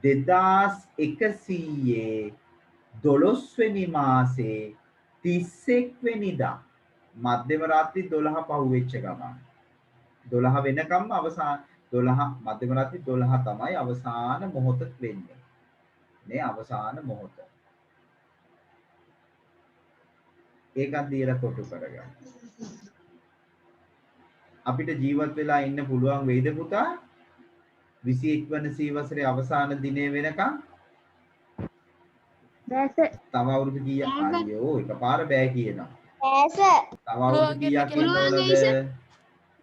2100 12 වෙනි මාසේ 31 වෙනිදා මධ්‍යම රාත්‍රී 12 පහුවෙච්ච ගමන් 12 වෙනකම්ම අවසාන 12 මධ්‍යම රාත්‍රී 12 තමයි අවසාන මොහොත වෙන්නේ. මේ අවසාන මොහොත. ඒකත් දීලා කොටු කරගන්න. අපිට ජීවත් වෙලා ඉන්න පුළුවන් වෙයිද පුතා? 21 වන සියවසරේ අවසාන දිනය වෙනකම්? බෑ සර්. තව අවුරුදු කීයක් අයියෝ එකපාර බෑ කියනවා. බෑ සර්. තව අවුරුදු කීයක් ඉන්නවද?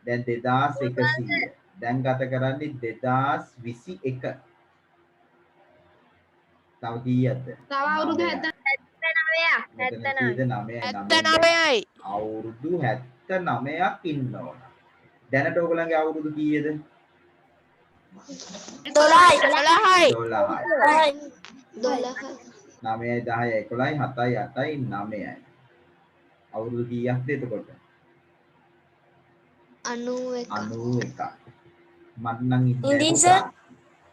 දැන් 2100. දැන් ගත කරන්නේ 2021. තව කීයක්ද? තව අවුරුදු 79ක්. මෙතන කීයද? 9යි. 79යි. අවුරුදු 79ක් ඉන්න ඕන. දැනට ඔයගලගේ අවුරුදු කීයද? 12යි. 12යි. 12. 9යි 10යි 11යි 7යි 8යි 9යි. අවුරුදු කීයක්ද එතකොට? 91. 91ක්. මට නම් ඉන්දියන් සර්.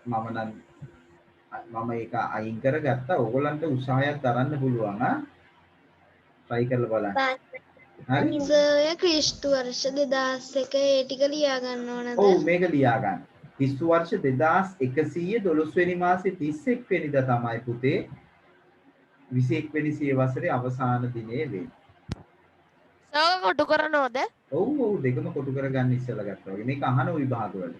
මම ඒක අයින් කරගත්තා. ඕගොල්ලන්ට උත්සාහයක් දරන්න පුළුවන් ආ. try කරලා බලන්න. හරි? සර් ක්‍රිස්තු වර්ෂ 2001 ඒ ටික ලියා ගන්න ඕනද? ඔව් මේක ලියා ගන්න. ක්‍රිස්තු වර්ෂ 2112 වෙනි මාසේ 31 වෙනිදා තමයි පුතේ 21 වෙනි සියවසරේ අවසාන දිනේ වෙන්නේ. සර්ව කොටු කරනවද? ඔව් දෙකම කොටු කරගන්න ඉස්සෙල්ලා ගත්තා වගේ. මේක අහන විභාගවල.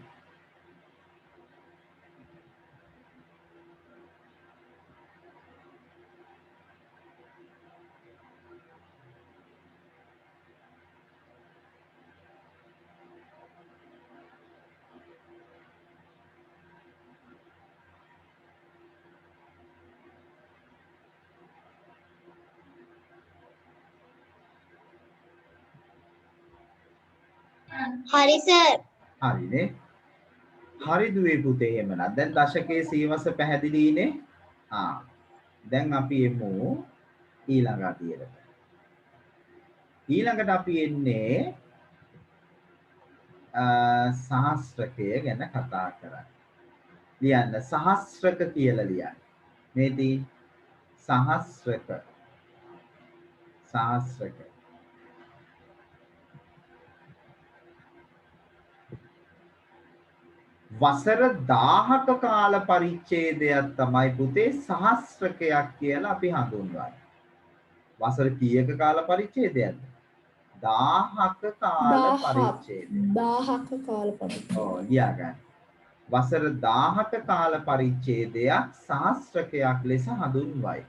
හරි සර්. හරිනේ. හරි දුවේ පුතේ එහෙමනම්. දැන් දශකයේ සීවස පැහැදිලිනේ. දැන් අපි එමු ඊළඟ අදියරට. ඊළඟට අපි එන්නේ සහස්‍රකය ගැන කතා කරන්න. ලියන්න සහස්‍රක කියලා ලියන්න. මේ තියෙන සහස්‍රක. සහස්‍රක. වසර 1000ක කාල පරිච්ඡේදයක් තමයි පුතේ සහස්‍රකයක් කියලා අපි හඳුන්වන්නේ. වසර කීයක කාල පරිච්ඡේදයක්ද? 1000ක කාල පරිච්ඡේදය. 1000ක කාල පරිච්ඡේදය. ඔව් ලියා ගන්න. වසර 1000ක කාල පරිච්ඡේදයක් සහස්‍රකයක් ලෙස හඳුන්වයි.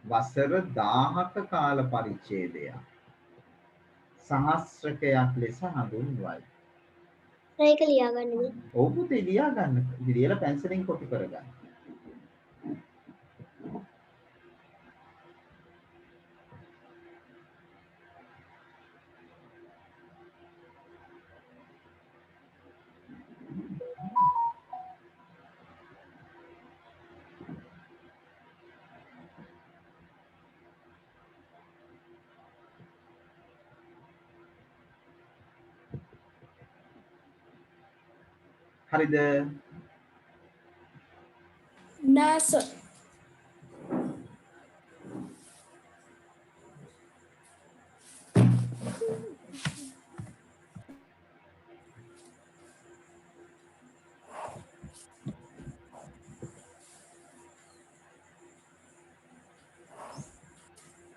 වසර 1000ක කාල පරිච්ඡේදයක් සහස්‍රකයක් ලෙස හඳුන්වයි. ඒක ලියා ගන්නද? ඔව් පුතේ ලියා ගන්න. ලියලා පැන්සලෙන් කොපි කරගන්න. හරිද? නෑ සර්.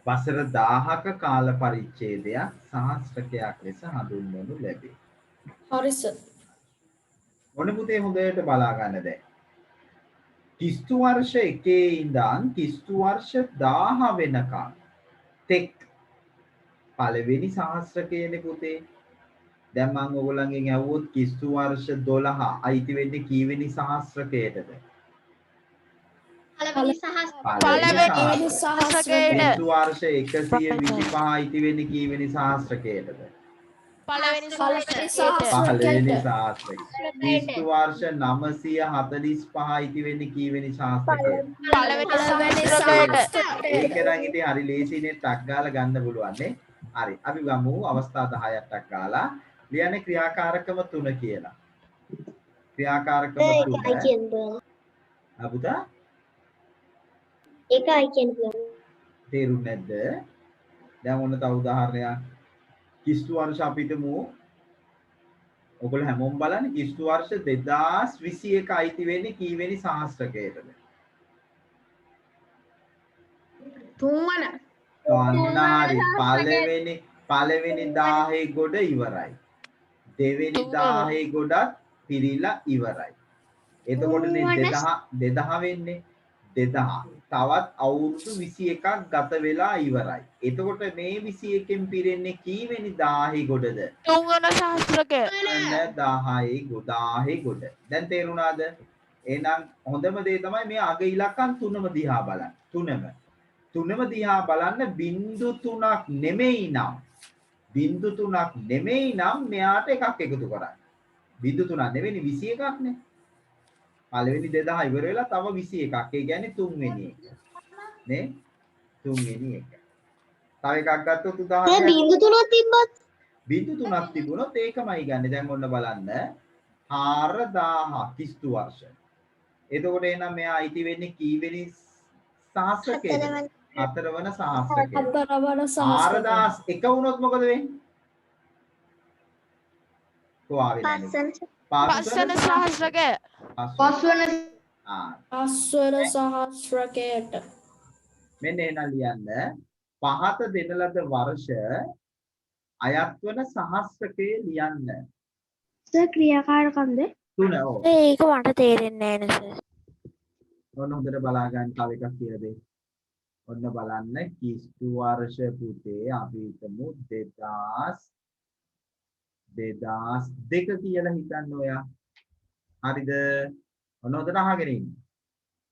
වසර 1000ක කාල පරිච්ඡේදයක් සහස්‍රකයක් ලෙස හඳුන්වනු ලැබේ. හරි සර්. මොන පුතේ හොඳට බලා ගන්න දැන්. කිස්තු වර්ෂ 1 ඉඳන් කිස්තු වර්ෂ 1000 වෙනකම් තෙක් පළවෙනි සහස්‍රකයේනේ පුතේ. දැන් මම ඔයගොල්ලන්ගෙන් අහුවොත් කිස්තු වර්ෂ 12 අයිති වෙන්නේ කීවෙනි සහස්‍රකයටද? පළවෙනි සහස් පළවෙනි සහස්‍රකයට. කිස්තු වර්ෂ 125 අයිති වෙන්නේ කීවෙනි සහස්‍රකයටද? පළවෙනි පළවෙනි සහස්‍රකයට. පළවෙනි සහස්‍රකය. කිස්තු වර්ෂ 945 අයිති වෙන්නේ කීවෙනි සහස්‍රකයටද? පළවෙනි සහස්‍රකයට. ඒක නම් ඉතින් හරි ලේසිනේ ටක් ගාලා ගන්න පුළුවන් නේ. හරි. අපි ගමු අවස්ථා 10ක් ටක් ගාලා. ලියන්නේ ක්‍රියාකාරකම 3 කියලා. ක්‍රියාකාරකම 3. කියන්නේ. අපුතා ඒකයි කියන්නේ. තේරුන්නේ නැද්ද? දැන් ඔන්න තව උදාහරණයක්. කිස්තු වර්ෂ අපිටම ඔයගොල්ලෝ හැමෝම බලන්නේ කිස්තු වර්ෂ 2021 අයිති වෙන්නේ කීවෙනි සහස්‍රකයටද? තුන්වන. අන්නාරි පළවෙනි 1000 ගොඩ ඉවරයි. දෙවෙනි 1000 ගොඩත් පිරීලා ඉවරයි. එතකොටනේ 2000 වෙන්නේ 2000. තවත් අවුරුදු 21ක් ගත වෙලා ඉවරයි. එතකොට මේ 21කින් පිරෙන්නේ කීවෙනි 1000 ගොඩද? තුන්වන සහස්‍රකය. අන්න 1000 ගොඩ. දැන් තේරුණාද? එහෙනම් හොඳම දේ තමයි මේ අග ඉලක්කම් තුනම දිහා බලන්න. තුනම දිහා බලන්න බිංදු 3ක් නෙමෙයි නම් මෙයාට එකක් එකතු කරන්න. බිංදු 3ක් නෙවෙයි 21ක් නේ. පළවෙනි 2000 ඉවර වෙලා තව 21ක්. ඒ කියන්නේ තුන්වෙනි එක. නේ? තුන්වෙනි එක. තව එකක් ගත්තොත් උදාහරණයක් බිංදු තුනක් තිබ්බත් බිංදු 3ක් තිබුණොත් ඒකමයි ගන්න. දැන් ඔන්න බලන්න 4000 කිස්තු වර්ෂ. එතකොට එහෙනම් මෙයා අයිති වෙන්නේ කීවෙනි සහස්‍රකයේද? හතරවන සහස්‍රකයට. හතරවන සහස්‍රකයට. 4001 වුණොත් මොකද වෙන්නේ? කොහාවේ පස්වන පස්වන සහස්‍රකය. පස්වන පස්වන සහස්‍රකයට. මෙන්න එහෙනම් ලියන්න පහත දෙන ලද වර්ෂ අයත් වන සහස්‍රකයේ ලියන්න. ක්‍රියාකාරකම්ද? 3 ඔව්. ඒක මට තේරෙන්නේ නැහැ නේද? ඔන්න හොඳට බලා ගන්න තව එකක් කියලා දෙන්න. ඔන්න බලන්න කිස්තු වර්ෂ පුතේ අපි හිතමු 2002 කියලා හිතන්න ඔයා. හරිද? ඔන්න හොඳට අහගෙන ඉන්න.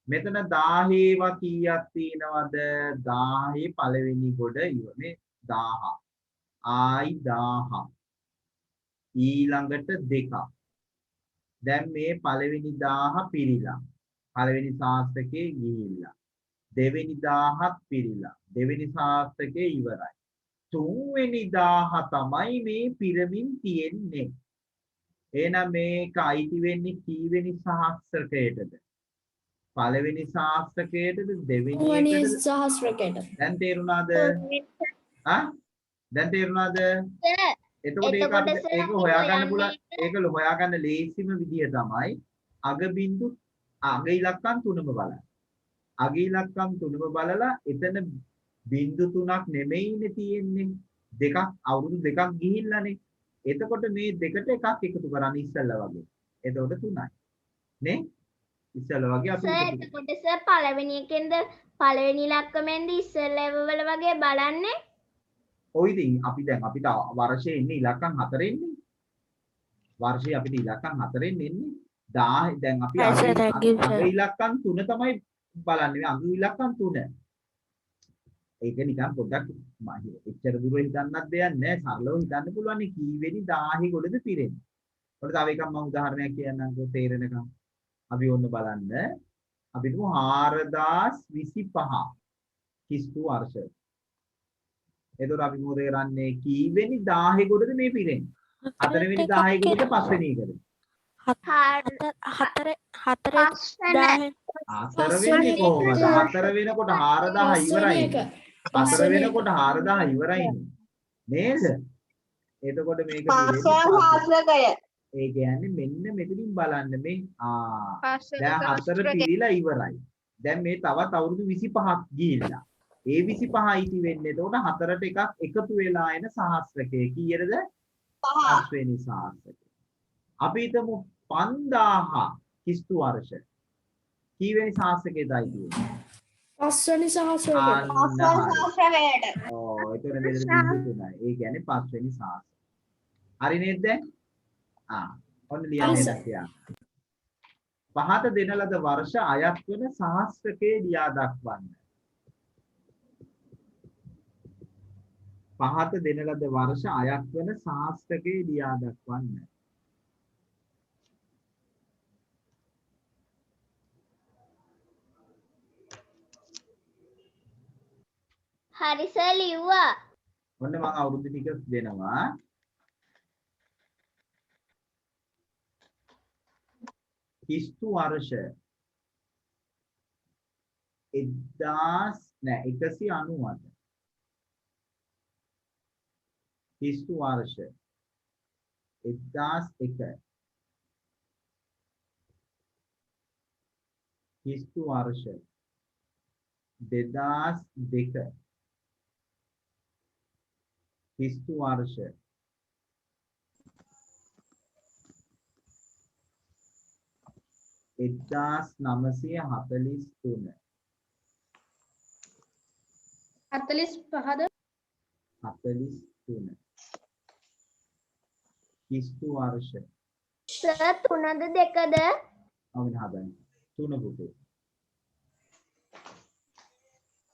මෙතන 1000ව කීයක් තියෙනවද? 1000 පළවෙනි ගොඩ ඉවනේ 1000. ආයි 1000. ඊළඟට 2ක්. දැන් මේ පළවෙනි 1000 පිරීලා. පළවෙනි සාස්ත්‍රකේ ගිහිල්ලා. දෙවෙනි 1000ත් පිරීලා. දෙවෙනි සාස්ත්‍රකේ ඉවරයි. තුන්වෙනි 1000 තමයි මේ පිරමින් තියෙන්නේ. එහෙනම් මේක අයිති වෙන්නේ කීවෙනි සහස්‍රකයටද? පළවෙනි සහස්‍රකයටද දෙවෙනි එකටද? සහස්‍රකයට. දැන් තේරුණාද? දැන් තේරුණාද? එතකොට ඒක හොයාගන්න පුළුවන්. ඒක හොයාගන්න ලේසිම විදිය තමයි අග බිංදු අග ඉලක්කම් තුනම බලන්න. අග ඉලක්කම් තුනම බලලා එතන බිංදු 3ක් නෙමෙයිනේ තියෙන්නේ. දෙකක් අවුරුදු දෙකක් ගිහිල්ලානේ. එතකොට මේ දෙකට එකක් එකතු කරන්න ඉස්සෙල්ලා වගේ. එතකොට 3යි. නේ? ඉස්සෙල්ලා වගේ අපි එතකොට සර් පළවෙනි එකෙන්ද පළවෙනි ඉලක්කමෙන්ද ඉස්සෙල්ලා වල වගේ බලන්නේ? ඔය ඉතින් අපි දැන් අපිට වර්ෂයේ ඉන්නේ ඉලක්කම් 4 ඉන්නේ. වර්ෂයේ අපිට ඉලක්කම් 4 ඉන්නේ. 1000 දැන් අපි අග ඉලක්කම් 3 තමයි බලන්නේ. අග ඉලක්කම් 3. ඒක නිකන් පොඩ්ඩක් එච්චර දුර හිතන්නත් දෙයක් නැහැ. සරලව හිතන්න පුළුවන් නේ කීවෙනි 1000 ගොඩද පිරෙන්නේ. ඔන්න තව එකක් මම උදාහරණයක් කියන්නම්කෝ තේරෙනකම්. අපි ඔන්න බලන්න. අපි හිතමු 4025 කිස්තු වර්ෂ. එතකොට අපි මොකද කරන්නේ? කීවෙනි 1000 ගොඩද මේ පිරෙන්නේ? 4 වෙනි 10 ගොඩද 5 වෙනි එකද? 4 වෙනි කොහොමද? 4 වෙනකොට 4000 ඉවරයි. 4 වෙනකොට 4000 ඉවරයිනේ. නේද? එතකොට මේක ඒ කියන්නේ මෙන්න මෙතනින් බලන්න මේ දැන් 4 පිරීලා ඉවරයි. දැන් මේ තවත් අවුරුදු 25ක් ගිහිල්ලා. ඒ 25 අයිති වෙන්නේ එතකොට 4ට එකක් එකතු වෙලා එන සහස්‍රකයේ කීයද? 5 වෙනි සහස්‍රකය. අපි හිතමු 5000 කිස්තු වර්ෂ. කීවෙනි සහස්‍රකයේද අයිති වෙන්නේ? 5 වෙනි සහස්‍රකයට. ඔව් එතන මෙතන බිංදු 3යි. ඒ කියන්නේ 5 වෙනි සහස්‍රකය. හරි නේද දැන්? ඔන්න ලියන්න එන්න. පහත දෙන ලද වර්ෂ අයත් වන සහස්‍රකයේ ලියා දක්වන්න. පහත දෙන ලද වර්ෂ අයත් වන සහස්‍රකයේ ලියා දක්වන්න. හරි සර් ලිව්වා. ඔන්න මම අවුරුදු ටික දෙනවා. කිස්තු වර්ෂ 190ද කිස්තු වර්ෂ 1001 කිස්තු වර්ෂ 2002 කිස්තු වර්ෂ 1943 45ද 43 කිස්තු වර්ෂ සර් 3ද 2ද අවුන හදන්න 3 පුතේ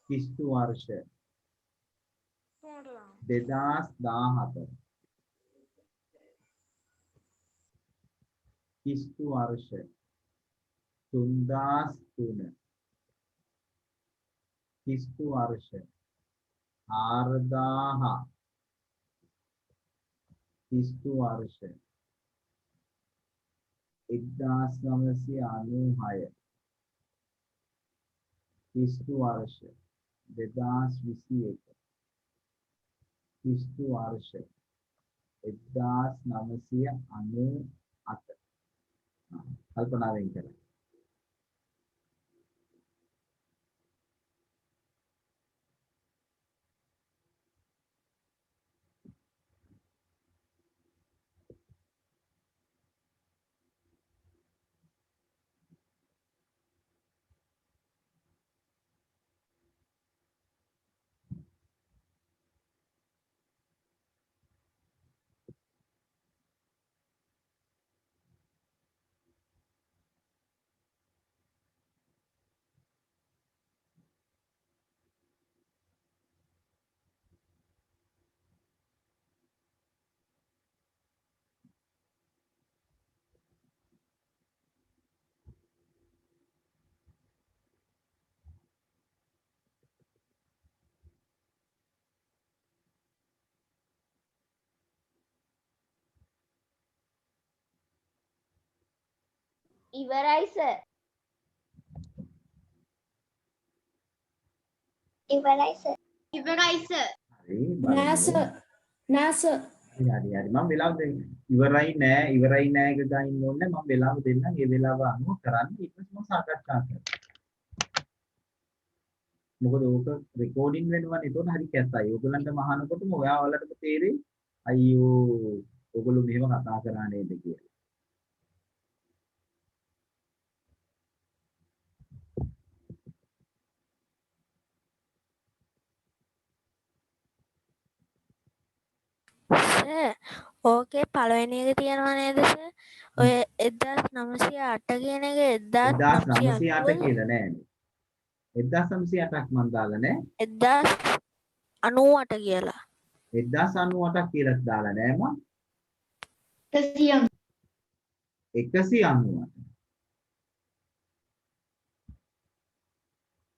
කිස්තු වර්ෂ 2017 කිස්තු වර්ෂ 3003 කිස්තු වර්ෂ 4000 කිස්තු වර්ෂ 1996 කිස්තු වර්ෂ 2021 කිස්තු වර්ෂ 1998 කල්පනාවෙන් කරන්න ඉවරයි සර් ඉවරයි සර් හරි නෑ සර් නෑ සර් හරි මම වෙලාව දෙන්න ඉවරයි නෑ එක ගා ඉන්න ඕනේ මම වෙලාව දෙන්නම් ඒ වෙලාව අනුව කරන්න ඊට පස්සේ මම සාකච්ඡා කරනවා මොකද ඕක රෙකෝඩින් වෙනවනේ ඒතකොට හරි කැතයි ඕගොල්ලන්ට මහානකොටම ඔයාලටම තේරෙයි අයියෝ ඕගොල්ලෝ මෙහෙම කතා කරා නේද කියලා ඕකේ පළවෙනි එක තියෙනවා නේද සර්? ඔය 1908 කියන එක 1908 කියලා නෑනේ 1908ක් මන් දාලා නෑ 1098 කියලා. 1098ක් කියලා දාලා නෑ මම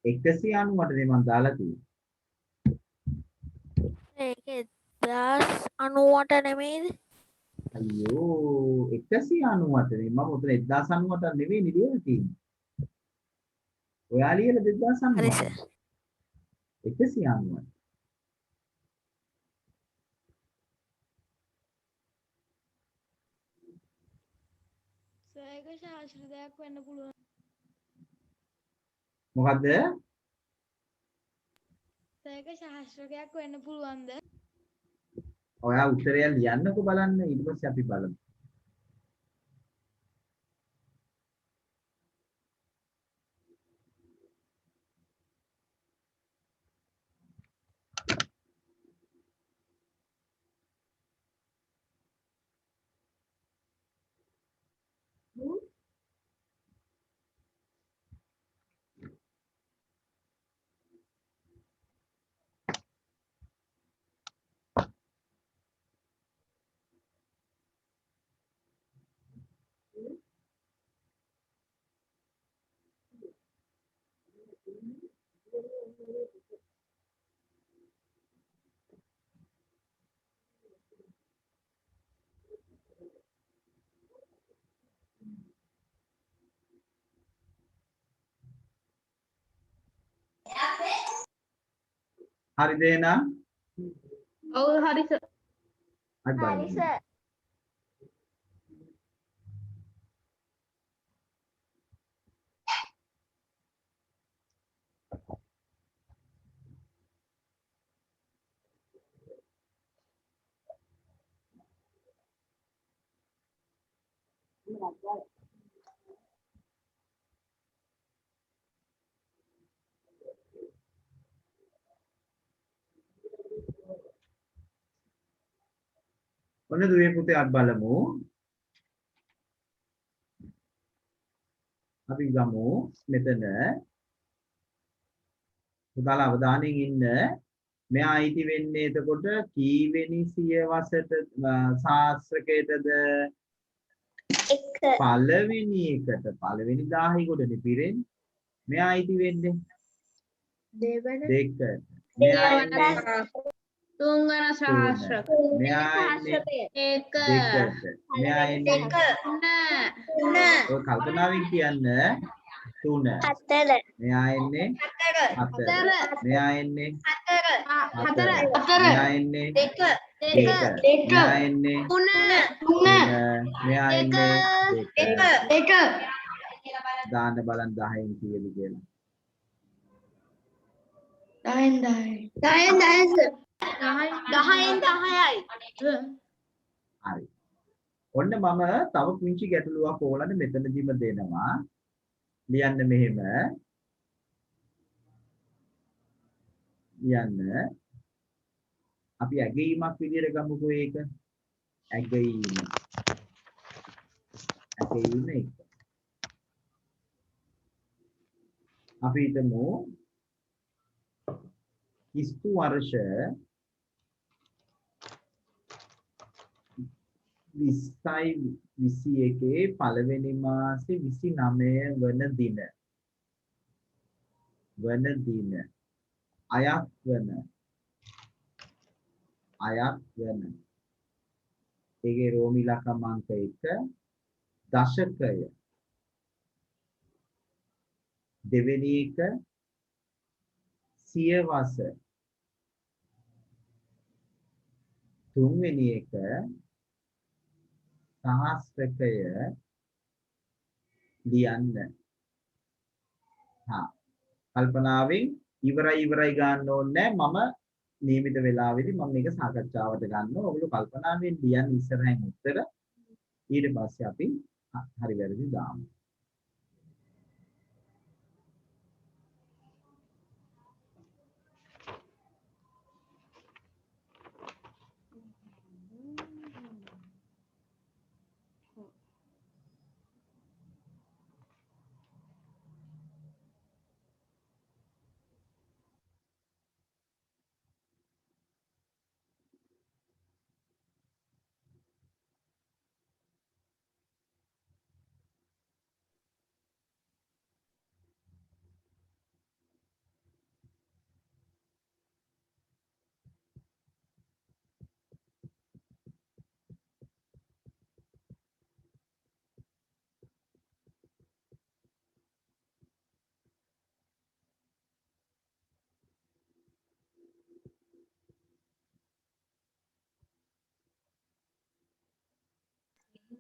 198 නේ මන් දාලා තියෙන්නේ ඒක 1098 නෙමෙයිද? අයියෝ 198 නේ මම උතන 1098 නෙවෙයි ලියලා තියෙන්නේ ඔයා ලියලා 2098 හරි සර්. 198 ඒක ශාස්ත්‍රයක් වෙන්න පුළුවන් මොකද්ද ඒක ශාස්ත්‍රයක් වෙන්න පුළුවන්ද ඔයා උත්තරය ලියන්නකෝ බලන්න ඊට පස්සේ අපි බලමු හරිද එහෙනම් ඔව් හරි සර් හරි හරි බලමු සර් ඔන්න දුවේ පුතේ අත් බලමු. අපි ගමු මෙතන. පුතාලා අවධානයෙන් ඉන්න. මෙයා අයිති වෙන්නේ එතකොට කීවෙනි සියවසට ශාස්ත්‍රකයටද? පළවෙනි එකට. පළවෙනි 1000 කොටනේ පිරෙන්නේ. මෙයා අයිති වෙන්නේ දෙකට. මෙයා ඉන්නේ තුන්වන සහස්‍රක. මෙයා ඉන්නේ එක. දෙකට. මෙයා ඉන්නේ තුන. ඔය කල්පනාවෙන් කියන්න 3. මෙයා ඉන්නේ 4. මෙයා ඉන්නේ 4. මෙයා ඉන්නේ 2. මෙයා ඉන්නේ 3. මෙයා ඉන්නේ 2. දාන්න බලන්න 10න් කීයද කියලා. 10යි. හරි. ඔන්න මම තව පුංචි ගැටලුවක් ඕලන්න මෙතනදිම දෙනවා. ලියන්න මෙහෙම. ලියන්න. අපි ඇගීමක් විදියට ගමුකෝ ඒක. ඇගීම. ඇගීම එක. අපි හිතමු කිස්තු වර්ෂ 20යි 21 පළවෙනි මාසේ 29 වන දින අයත් වන ඒකේ රෝමි ඉලක්කම් අංක 1 දශකය දෙවෙනි එක සියවස තුන්වෙනි එක සහස්‍රකය ලියන්න. කල්පනාවෙන් ඉවරයි ගන්න ඕනේ නැහැ. මම නියමිත වෙලාවෙදී මම මේක සාකච්ඡාවට ගන්නවා. ඔයගොල්ලෝ කල්පනාවෙන් ලියන්න ඉස්සරහින් උත්තර. ඊට පස්සේ අපි හරි වැරදි දාමු.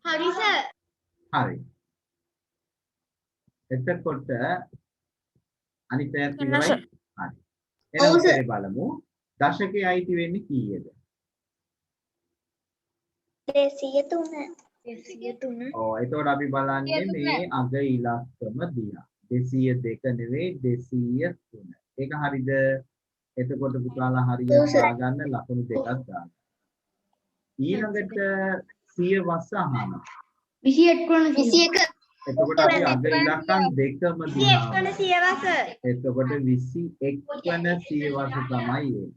හරි සර්. හරි. එතකොට අනිත් පැත්ත ඉවරයි. හරි. එහෙනම් උත්තරේ බලමු. දශකයේ අයිති වෙන්නේ කීයද? 203. ඔව් එතකොට අපි බලන්නේ මේ අග ඉලක්කම දිහා. 202 නෙවෙයි 203. ඒක හරිද? එතකොට පුතාලා හරියට දාගන්න ලකුණු දෙකක් දාන්න. ඊළඟට සියවස අහනවා. 21 එතකොට අපි අග ඉලක්කම් දෙකම දිහා. එතකොට 21 වන සියවස තමයි ඒ.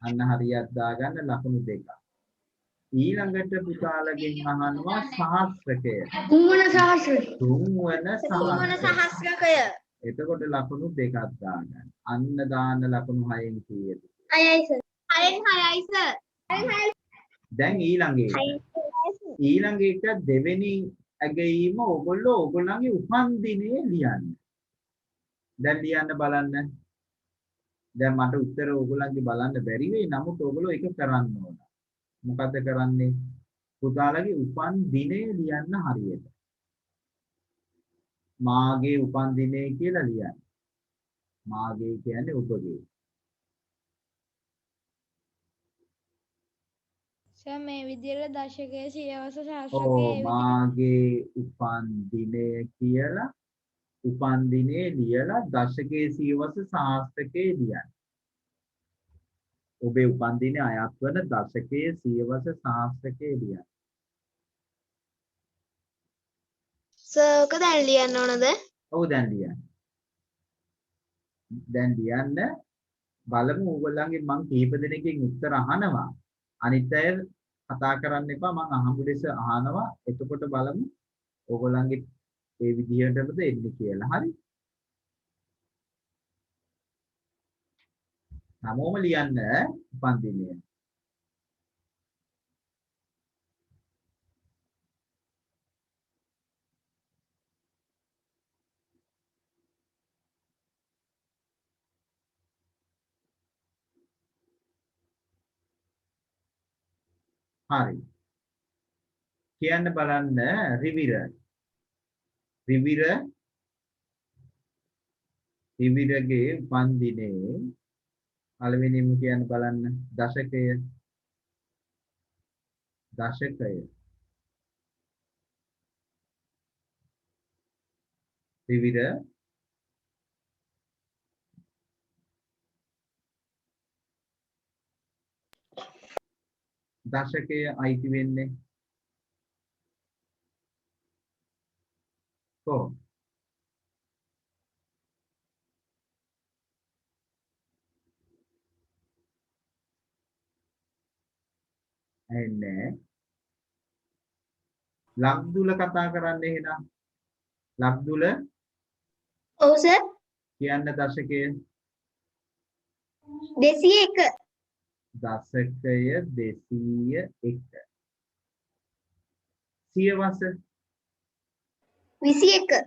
අන්න හරියට දාගන්න ලකුණු දෙකක්. ඊළඟට පුතාලගෙන් අහනවා සහස්‍රකය. තුන්වන සහස්‍රකය. එතකොට ලකුණු දෙකක් දාගන්න. අන්න දාන්න ලකුණු 6න් කීයද? 6යි සර්. 6යි සර්. දැන් ඊළඟ එක දෙවෙනි ඇගීම ඕගොල්ලන්ගේ උපන් දිනේ ලියන්න. දැන් ලියන්න බලන්න. දැන් මට උත්තර ඕගොල්ලන්ගේ බලන්න බැරි වෙයි. නමුත් ඕගොල්ලෝ ඒක කරන්න ඕන. මොකද කරන්නේ? පුතාලගේ උපන් දිනේ ලියන්න හරියට. මාගේ උපන් දිනේ කියලා ලියන්න. මාගේ කියන්නේ ඔබගේ. සර් මේ විදිහට දශකයේ සියවස ඔව් ශාස්ත්‍රකයේ මාගේ උපන් දිනය කියලා උපන් දිනේ ලියලා දශකයේ සියවස ශාස්ත්‍රකයේ ලියන්න. ඔබේ උපන්දිනේ අයත් වන දශකයේ සියවස සහස්‍රකයේ ලියන්න. සර්ක දැන් ලියන්න ඕනද? ඔව් දැන් ලියන්න. දැන් ලියන්න බලමු ඕගොල්ලන්ගෙන් මං කීප දෙනෙක්ගෙන් උත්තර අහනවා. අනිත් අය කතා කරන්න එපා මං අහමු ලෙස අහනවා. එතකොට බලමු ඕගොල්ලන්ගේ ඒ විදිහටද එන්නේ කියලා. හරි? හැමෝම ලියන්න උපන්දිනය. හරි. කියන්න බලන්න රිවිර. රිවිරගේ උපන්දිනේ පළවෙනිම කියන්න බලන්න දශකය. රිවිර දශකය අයිති වෙන්නේ කොහොමද? එන්නේ ලක්දුල කතා කරන්න එහෙනම්. ලක්දුල ඔව් සර්. කියන්න දශකය. 201. දශකය 201. සියවස 21.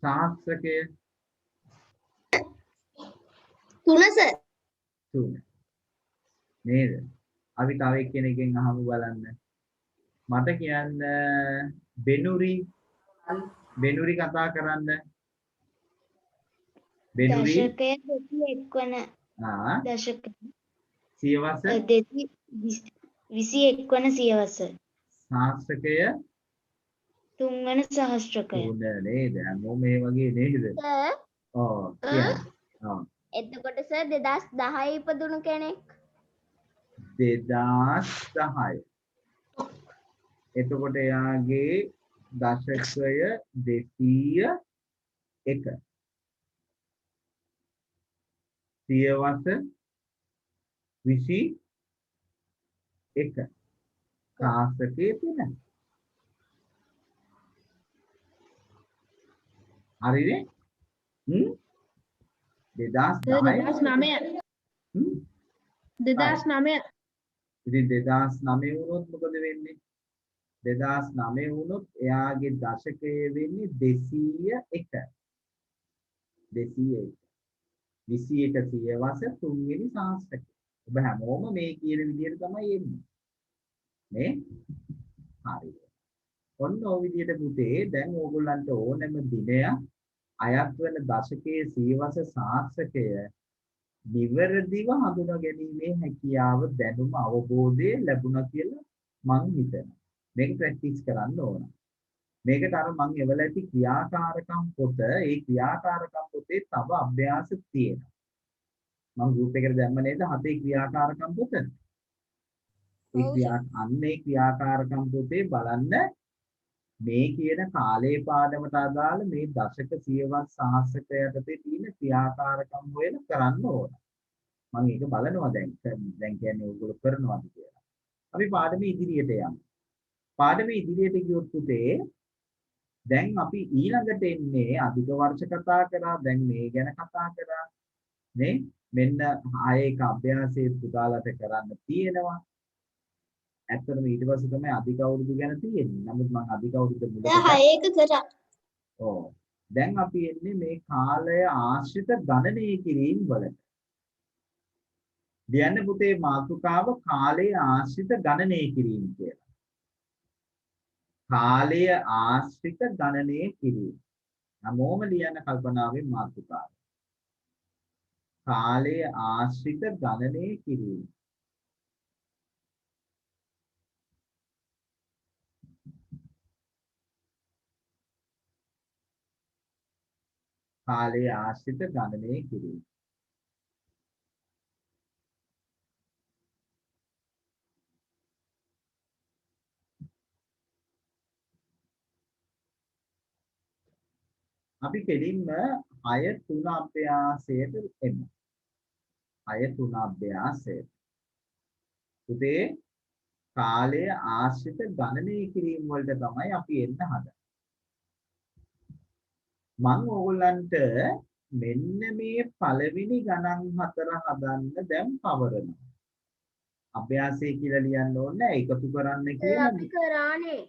සහස්‍රකය 3 සර්. 3. නේද? අපි තව එක්කෙනෙක්ගෙන් අහමු බලන්න. මට කියන්න බෙනුරි කතා කරන්න. බෙනුරි දශකය 201 වන දශක සියවස 21 වන සියවස. සහස්‍රකය 3 වන සහස්‍රකය. උන නේද? හැමෝම මේ වගේ නේද? සර්. ඔව් කියන්න. ඔව් එතකොට සර් 2010 ඉපදුණු කෙනෙක් 2010. එතකොට එයාගේ දශකය 201. සියවස 21. සාස්ත්‍රකයේ 3. හරිනේ? 2010. 2009 ඉතින් 2009 වුණොත් මොකද වෙන්නේ? 2009 වුණොත් එයාගේ දශකය වෙන්නේ 201. 201. 21 සියවස 3 වෙනි සහස්‍රකය. ඔබ හැමෝම මේ කියන විදිහට තමයි එන්නේ. නේ? හරි. ඔන්න ඔය විදිහට පුතේ දැන් ඕගොල්ලන්ට ඕනෑම දිනය අයත් වෙන දශකයේ සියවස සහස්‍රකය නිවැරදිව හඳුනා ගැනීමේ හැකියාව දැනුම අවබෝධය ලැබුණා කියලා මං හිතනවා. මේක ප්‍රැක්ටිස් කරන්න ඕන. මේකට අර මං එවල ඇති ක්‍රියාකාරකම් පොත, ඒ ක්‍රියාකාරකම් පොතේ තව අභ්‍යාස තියෙනවා. මං ගෲප් එකට දැම්ම නේද 7 ක්‍රියාකාරකම් පොත. අන්නේ ක්‍රියාකාරකම් පොතේ බලන්න මේ කියන කාලේ පාඩමට අදාළ මේ දශක සියවස් සහස්‍රක යටතේ තියෙන ක්‍රියාකාරකම් හොයලා කරන්න ඕන. මම ඒක බලනවා දැන් කියන්නේ ඔයගොල්ලෝ කරනවාද කියලා. අපි පාඩමේ ඉදිරියට යමු. පාඩමේ ඉදිරියට ගියොත් පුතේ දැන් අපි ඊළඟට එන්නේ අධික වර්ෂ කතා කරා, දැන් මේ ගැන කතා කරා. නේ? මෙන්න ආයේක අභ්‍යාසයේ පුතාලට කරන්න තියෙනවා. ඇත්තටම ඊට පස්සේ තමයි අධික අවුරුදු ගැන තියෙන්නේ. නමුත් මම අධික අවුරුදු මුලට ඒක කරා. ඔව්. දැන් අපි එන්නේ මේ කාලය ආශ්‍රිත ගණනය කිරීම වලට. ලියන්න පුතේ මාතෘකාව කාලය ආශ්‍රිත ගණනය කිරීම කියලා. කාලය ආශ්‍රිත ගණනය කිරීම. හැමෝම ලියන්න කල්පනාවෙන් මාතෘකාව. කාලය ආශ්‍රිත ගණනය කිරීම. කාලය ආශ්‍රිත ගණනය කිරීම. අපි කෙලින්ම 6 3 අභ්‍යාසයට එමු. 6 3 අභ්‍යාසයට. පුතේ කාලය ආශ්‍රිත ගණනය කිරීම වලට තමයි අපි එන්න හදන්නේ. මම ඕගොල්ලන්ට මෙන්න මේ පළවෙනි ගණන් හතර හදන්න දැන් පවරනවා. අභ්‍යාසය කියලා ලියන්න ඕනේ එකතු කරන්න කියලා. අපි කරානේ.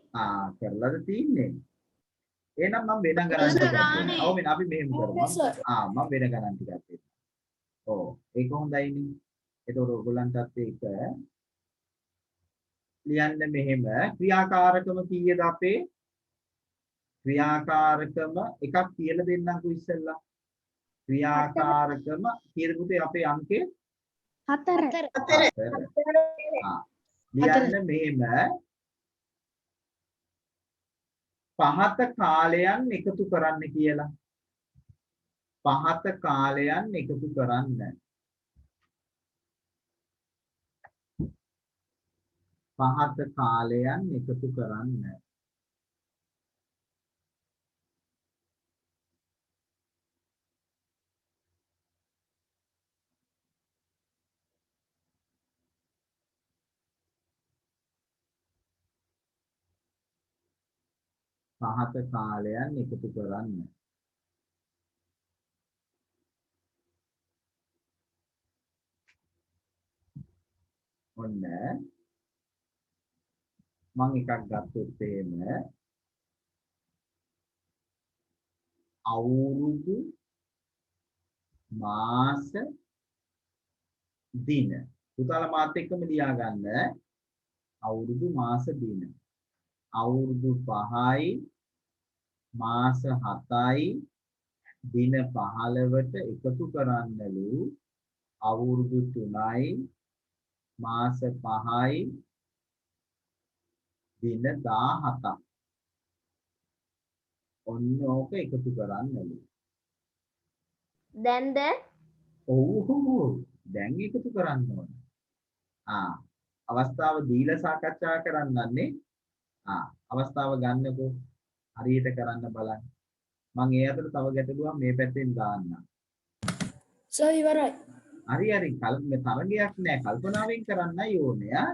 කරලාද තින්නේ. එහෙනම් මම වෙන ගණන් ටිකක් දෙන්නම්. ඔව් මෙන්න අපි මෙහෙම කරමු. මම වෙන ගණන් ටිකක් දෙන්නම්. ඔව් ඒක හොඳයිනේ. ඒතකොට ඔයගොල්ලන්ටත් ඒක ලියන්න මෙහෙම ක්‍රියාකාරකම කීයද අපේ? ක්‍රියාකාරකම එකක් කියලා දෙන්නම්කෝ ඉස්සෙල්ලා. ක්‍රියාකාරකම කීයද පුතේ අපේ අංකය? 4. ලියන්න මෙහෙම පහත කාලයන් එකතු කරන්න කියලා. පහත කාලයන් එකතු කරන්න. පහත කාලයන් එකතු කරන්න. පහත කාලයන් එකතු කරන්න. ඔන්න මම එකක් ගත්තොත් එහෙම අවුරුදු මාස දින. පුතාලා මාත් එක්කම ලියා ගන්න. අවුරුදු මාස දින. අවුරුදු 5යි මාස 7යි දින 15ට එකතු කරන්නලු අවුරුදු 3යි මාස 5යි දින 17ක්. ඔන්න ඕක එකතු කරන්නලු. දැන්ද? ඔව් දැන් එකතු කරන්න ඕන. අවස්ථාව දීලා සාකච්ඡා කරන්නන්නේ. අවස්ථාව ගන්නකො හරියට කරන්න බලන්න. මම ඒ අතර තව ගැටලුවක් මේ පැත්තෙන් දාන්නම්. සර් ඉවරයි. හරි තරගයක් නෑ කල්පනාවෙන් කරන්නයි ඕනේ.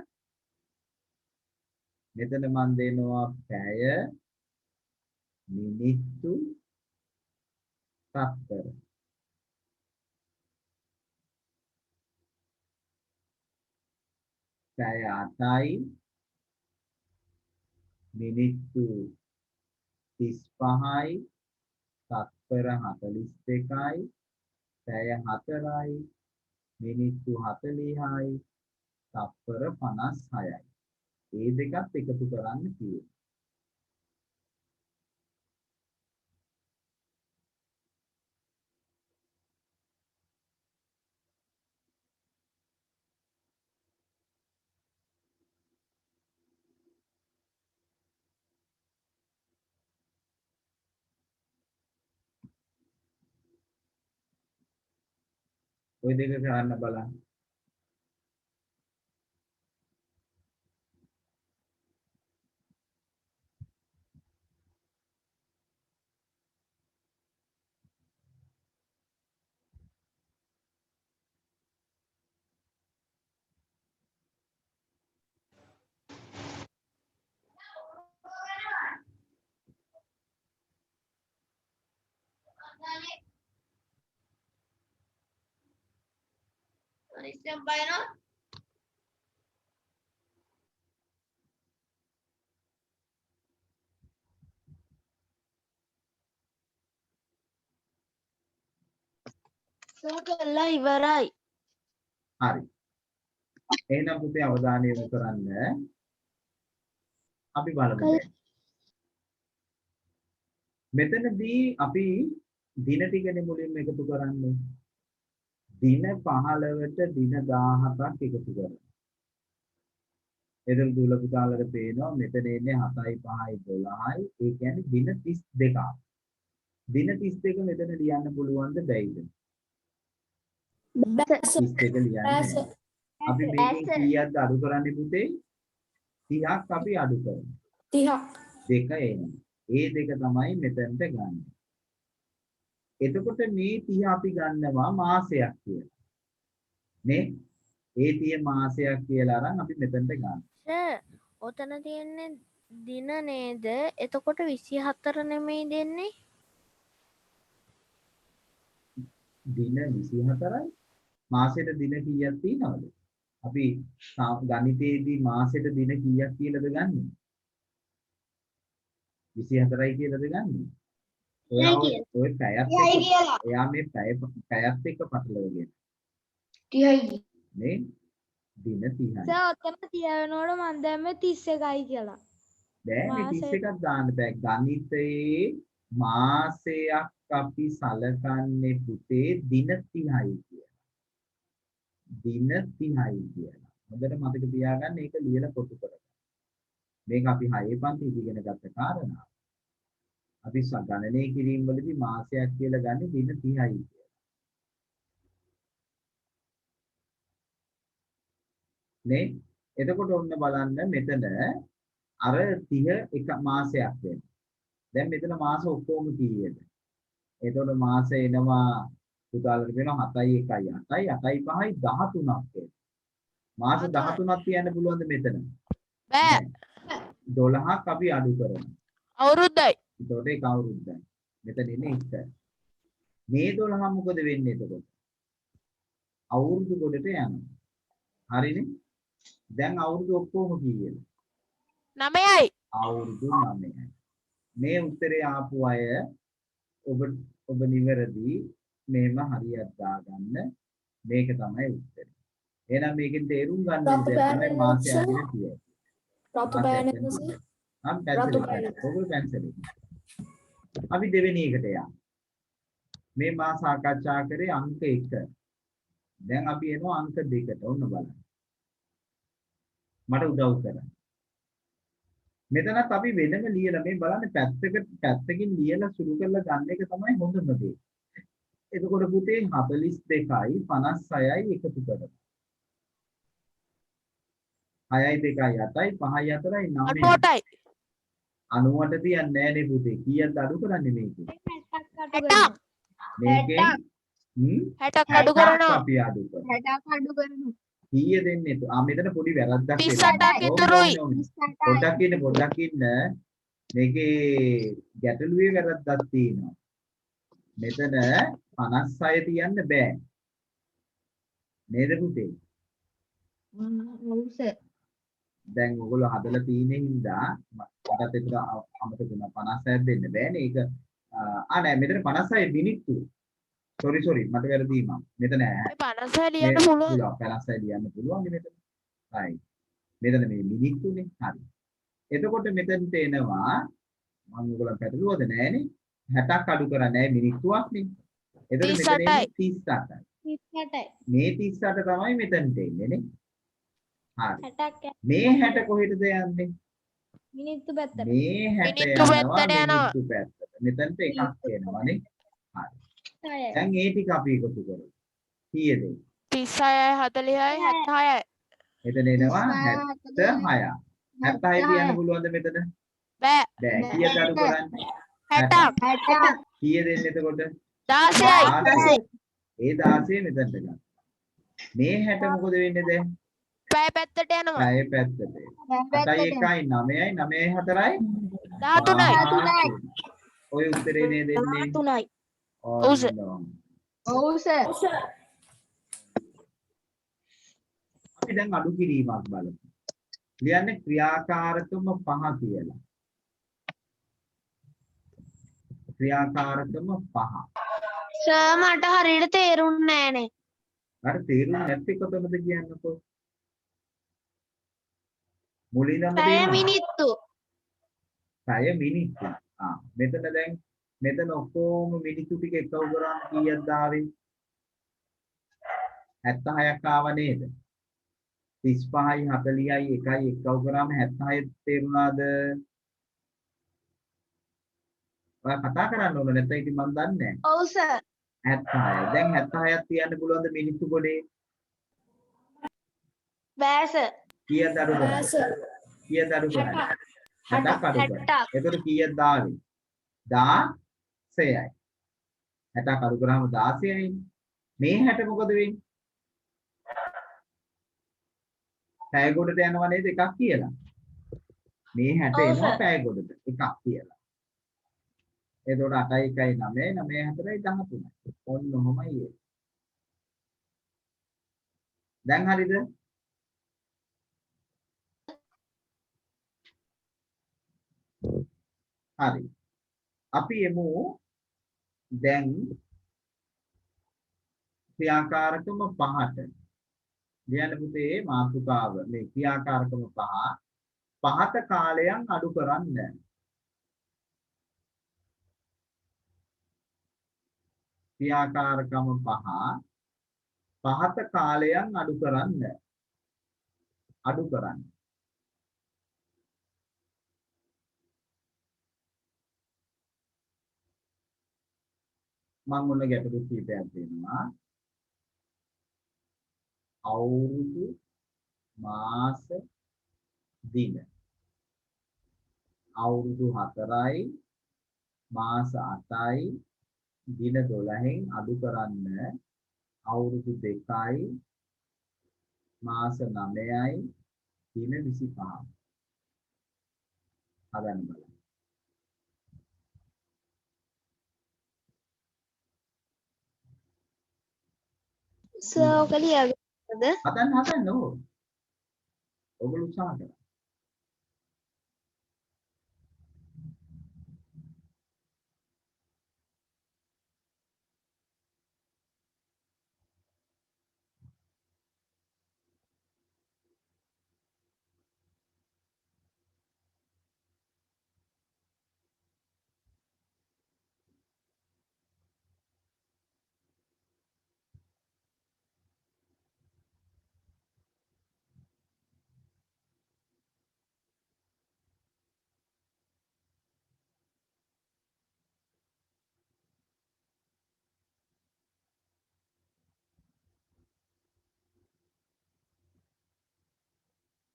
මෙතන මම දෙනවා පැය මිනිත්තු තත්පර. පැය 8යි මිනිත්තු 35යි තත්පර 42යි පැය 4යි මිනිත්තු 40යි තත්පර 56යි. මේ දෙකත් එකතු කරන්න කියනවා. ඔය දෙක කරන්න බලන්න. සෝකල්ලා ඉවරයි. හරි. එහෙනම් පුතේ අවධානය යොමු කරන්න. අපි බලමු. මෙතනදී අපි දින ටිකනේ මුලින්ම එකතු කරන්නේ. දින 15ට දින 17ක් එකතු කරනවා. එතන දුල පුතාලට පේනවා මෙතන එන්නේ 7යි 5යි 12යි. ඒ කියන්නේ දින 32ක්. දින 32 මෙතන ලියන්න පුළුවන්ද බැයිද? 32 ලියන්නේ. අපි මේකෙන් කීයක්ද අඩු කරන්නේ පුතේ? 30ක් අපි අඩු කරනවා. 30ක්. දෙක එන්නේ. ඒ දෙක තමයි මෙතනට ගන්න. එතකොට මේ 30 අපි ගන්නවා මාසයක් කියලා. නේ? ඒ 30 මාසයක් කියලා අරන් අපි මෙතනට ගන්න. ඔතන තියෙන්නේ දින නේද? එතකොට 24 නෙමෙයි දෙන්නේ. දින 24යි. මාසෙට දින කීයක් තියෙනවද? අපි ගණිතයේදී මාසෙට දින කීයක් කියලාද ගන්නෙ? 24යි කියලාද ගන්නෙ? ඔය පැයත් එයා මේ පැයත් එක්ක පටලවගෙන. 30යි. නේ? දින 30යි. සර් ඔතන තියනකොට මම දැම්මේ 31යි කියලා. බෑ මේ 31ක් දාන්න බෑ. ගණිතයේ මාසයක් අපි සලකන්නේ පුතේ දින 30යි කියලා. දින 30යි කියලා. හොඳට මතක තියාගන්න ඒක ලියලා කොටු කරගන්න. මේක අපි 6 පන්ති ඉගෙන ගත්ත කාරණා. අපි ගණනය කිරීම වලදී මාසයක් කියලා ගන්න දින 30යි කියලා. නේ? එතකොට ඔන්න බලන්න මෙතන අර 30 එක මාසයක් වෙනවා. දැන් මෙතන මාස ඔක්කොම කීයද? එතකොට මාස එනවා පුතාලට වෙනවා 7යි 1යි 8යි 8යි 5යි 13ක් වෙනවා. මාස 13ක් තියන්න පුළුවන්ද මෙතන? බෑ. 12ක් අපි අඩු කරනවා. අවුරුද්දයි. එතකොට ඒක අවුරුද්දයි. මෙතන ඉන්නේ 1. මේ 12 මොකද වෙන්නේ එතකොට? අවුරුදු කොටට යනවා. හරිනේ? දැන් අවුරුදු ඔක්කොම කීයද? 9යි. අවුරුදු 9යි. මේ උත්තරේ ආපු අය ඔබ නිවැරදි මේම හරියට දාගන්න. මේක තමයි උත්තරේ. එහෙනම් මේකෙන් තේරුම් ගන්න විදිහ තමයි මාසය අදින කියන්නේ. රතු පෑන එක සර්. පැන්සලේ. අපි දෙවෙනි එකට යමු. මේ මා සාකච්ඡා කරේ අංක 1. දැන් අපි එනවා අංක 2ට. ඔන්න බලන්න. මට උදව් කරන්න. මෙතනත් අපි වෙනම ලියලා මේ බලන්න පැත්තකින් ලියලා සුළු කරලා ගන්න එක තමයි හොඳම දේ. එතකොට පුතේ 42යි 56යි එකතු කරමු. 6යි 2යි 8යි 5යි 4යි 9යි 98යි. 98 තියන්නේ නැහැ නේ පුතේ. කීයක්ද අඩු කරන්නේ මේකේ? 60ක්. මේකේ 60ක් අඩු කරනවා. අපි අඩු කරනවා. 60ක් අඩු කරනවා. කීය දෙන්නේ? මෙතන පොඩි වැරද්දක් 38ක් ඉතුරුයි. පොඩ්ඩක් ඉන්න. මේකේ ගැටලුවේ වැරද්දක් තියෙනවා. මෙතන 56 තියන්න බෑ. නේද පුතේ? ඔව් සර්. දැන් ඔයගොල්ලෝ හදලා තියෙන හින්දා මටත් ඒක අමතක වෙනවා 56ක් දෙන්න බෑනේ. ඒක නෑ මෙතන 56 මිනිත්තු. sorry මට වැරදීමක්. මෙතන 56 ලියන්න පුළුවන්. 56 ලියන්න පුළුවන් මෙතන. right. මෙතන මේ මිනිත්තුනේ. හරි. එතකොට මෙතනට එනවා මම ඔයගොල්ලන් පැටලුවද නෑනේ. 60ක් අඩු කරන්නේ නෑ මිනිත්තුවක් නේ. එතකොට මෙතන 38යි. 38යි. මේ 38 තමයි මෙතනට එන්නේ නේ. හරි. 60ක් මේ 60 කොහෙටද යන්නේ? මිනිත්තු පැත්තට. මේ 60 මිනිත්තු පැත්තට යනවා. මිනිත්තු පැත්තට. මෙතනට එකක් එනවානේ. හරි. දැන් ඒ ටික අපි එකතු කරමු. කීයද? 36යි 40යි 76යි. මෙතන එනවා 76. 76 තියන්න පුළුවන්ද මෙතන? බෑ. බෑ. කීයද අඩු කරන්නේ? 60ක්. කීයද එන්නේ එතකොට? 16යි. 16. ඒ 16 මෙතනට ගන්න. මේ 60 මොකද වෙන්නේ දැන්? පැය පැත්තට යනවා. පැය පැත්තට. 8යි 1යි 9යි 9යි 4යි 13යි. ඔය උත්තරේ නේද දෙන්නේ? 3යි. ඔව් සර්. ඔව් සර්. අපි දැන් අඩු කිරීමක් බලමු. ලියන්නේ ක්‍රියාකාරකම 5 කියලා. ක්‍රියාකාරකම 5. සර් මට හරියට තේරුන්නේ නෑනේ. අර තේරුම් නැති කොතනද කියන්නකෝ. මුලින්ම පැය මිනිත්තු. පැය මිනිත්තු. මෙතන දැන් මෙතන ඔක්කොම මිනිත්තු ටික එකව කරාම කීයක්ද ආවේ? 76ක් ආව නේද? 35යි 40යි 1යි එකව කරාම 76 තේරුණාද? ඔයා කතා කරන්න ඕන නැත්නම් ඉතින් මම දන්නේ නැහැ. ඔව් සර්. 76. දැන් 76ක් තියන්න පුළුවන්ද මිනිත්තු ගොඩේ? බෑ සර්. කීයද අඩු කරන්නේ? කීයද අඩු කරන්නේ? 60ක් අඩු කරන්නේ. එතකොට කීයද ආවේ? 16යි. 60ක් අඩු කරාම 16යි. මේ 60 මොකද වෙන්නේ? පැය ගොඩට යනවා නේද එකක් කියලා. මේ 60 එනවා පැය ගොඩට එකක් කියලා. එතකොට 8යි 1යි 9යි 9යි 4යි 13යි. ඔන්න ඔහොමයි ඒ. දැන් හරිද? හරි. අපි එමු දැන් ක්‍රියාකාරකම 5ට. ලියන්න පුතේ මාතෘකාව මේ ක්‍රියාකාරකම 5 පහත කාලයන් අඩු කරන්න. ක්‍රියාකාරකම 5 පහත කාලයන් අඩු කරන්න. අඩු කරන්න. මම ඔන්න ගැටලු කීපයක් දෙනවා. අවුරුදු මාස දින අවුරුදු 4යි මාස 8යි දින 12න් අඩු කරන්න අවුරුදු 2යි මාස 9යි දින 25යි හදන්න බලන්න. සර් ඔක ලියාගන්නද? හදන්න ඕ. ඔයගොල්ලෝ උත්සාහ කරන්න.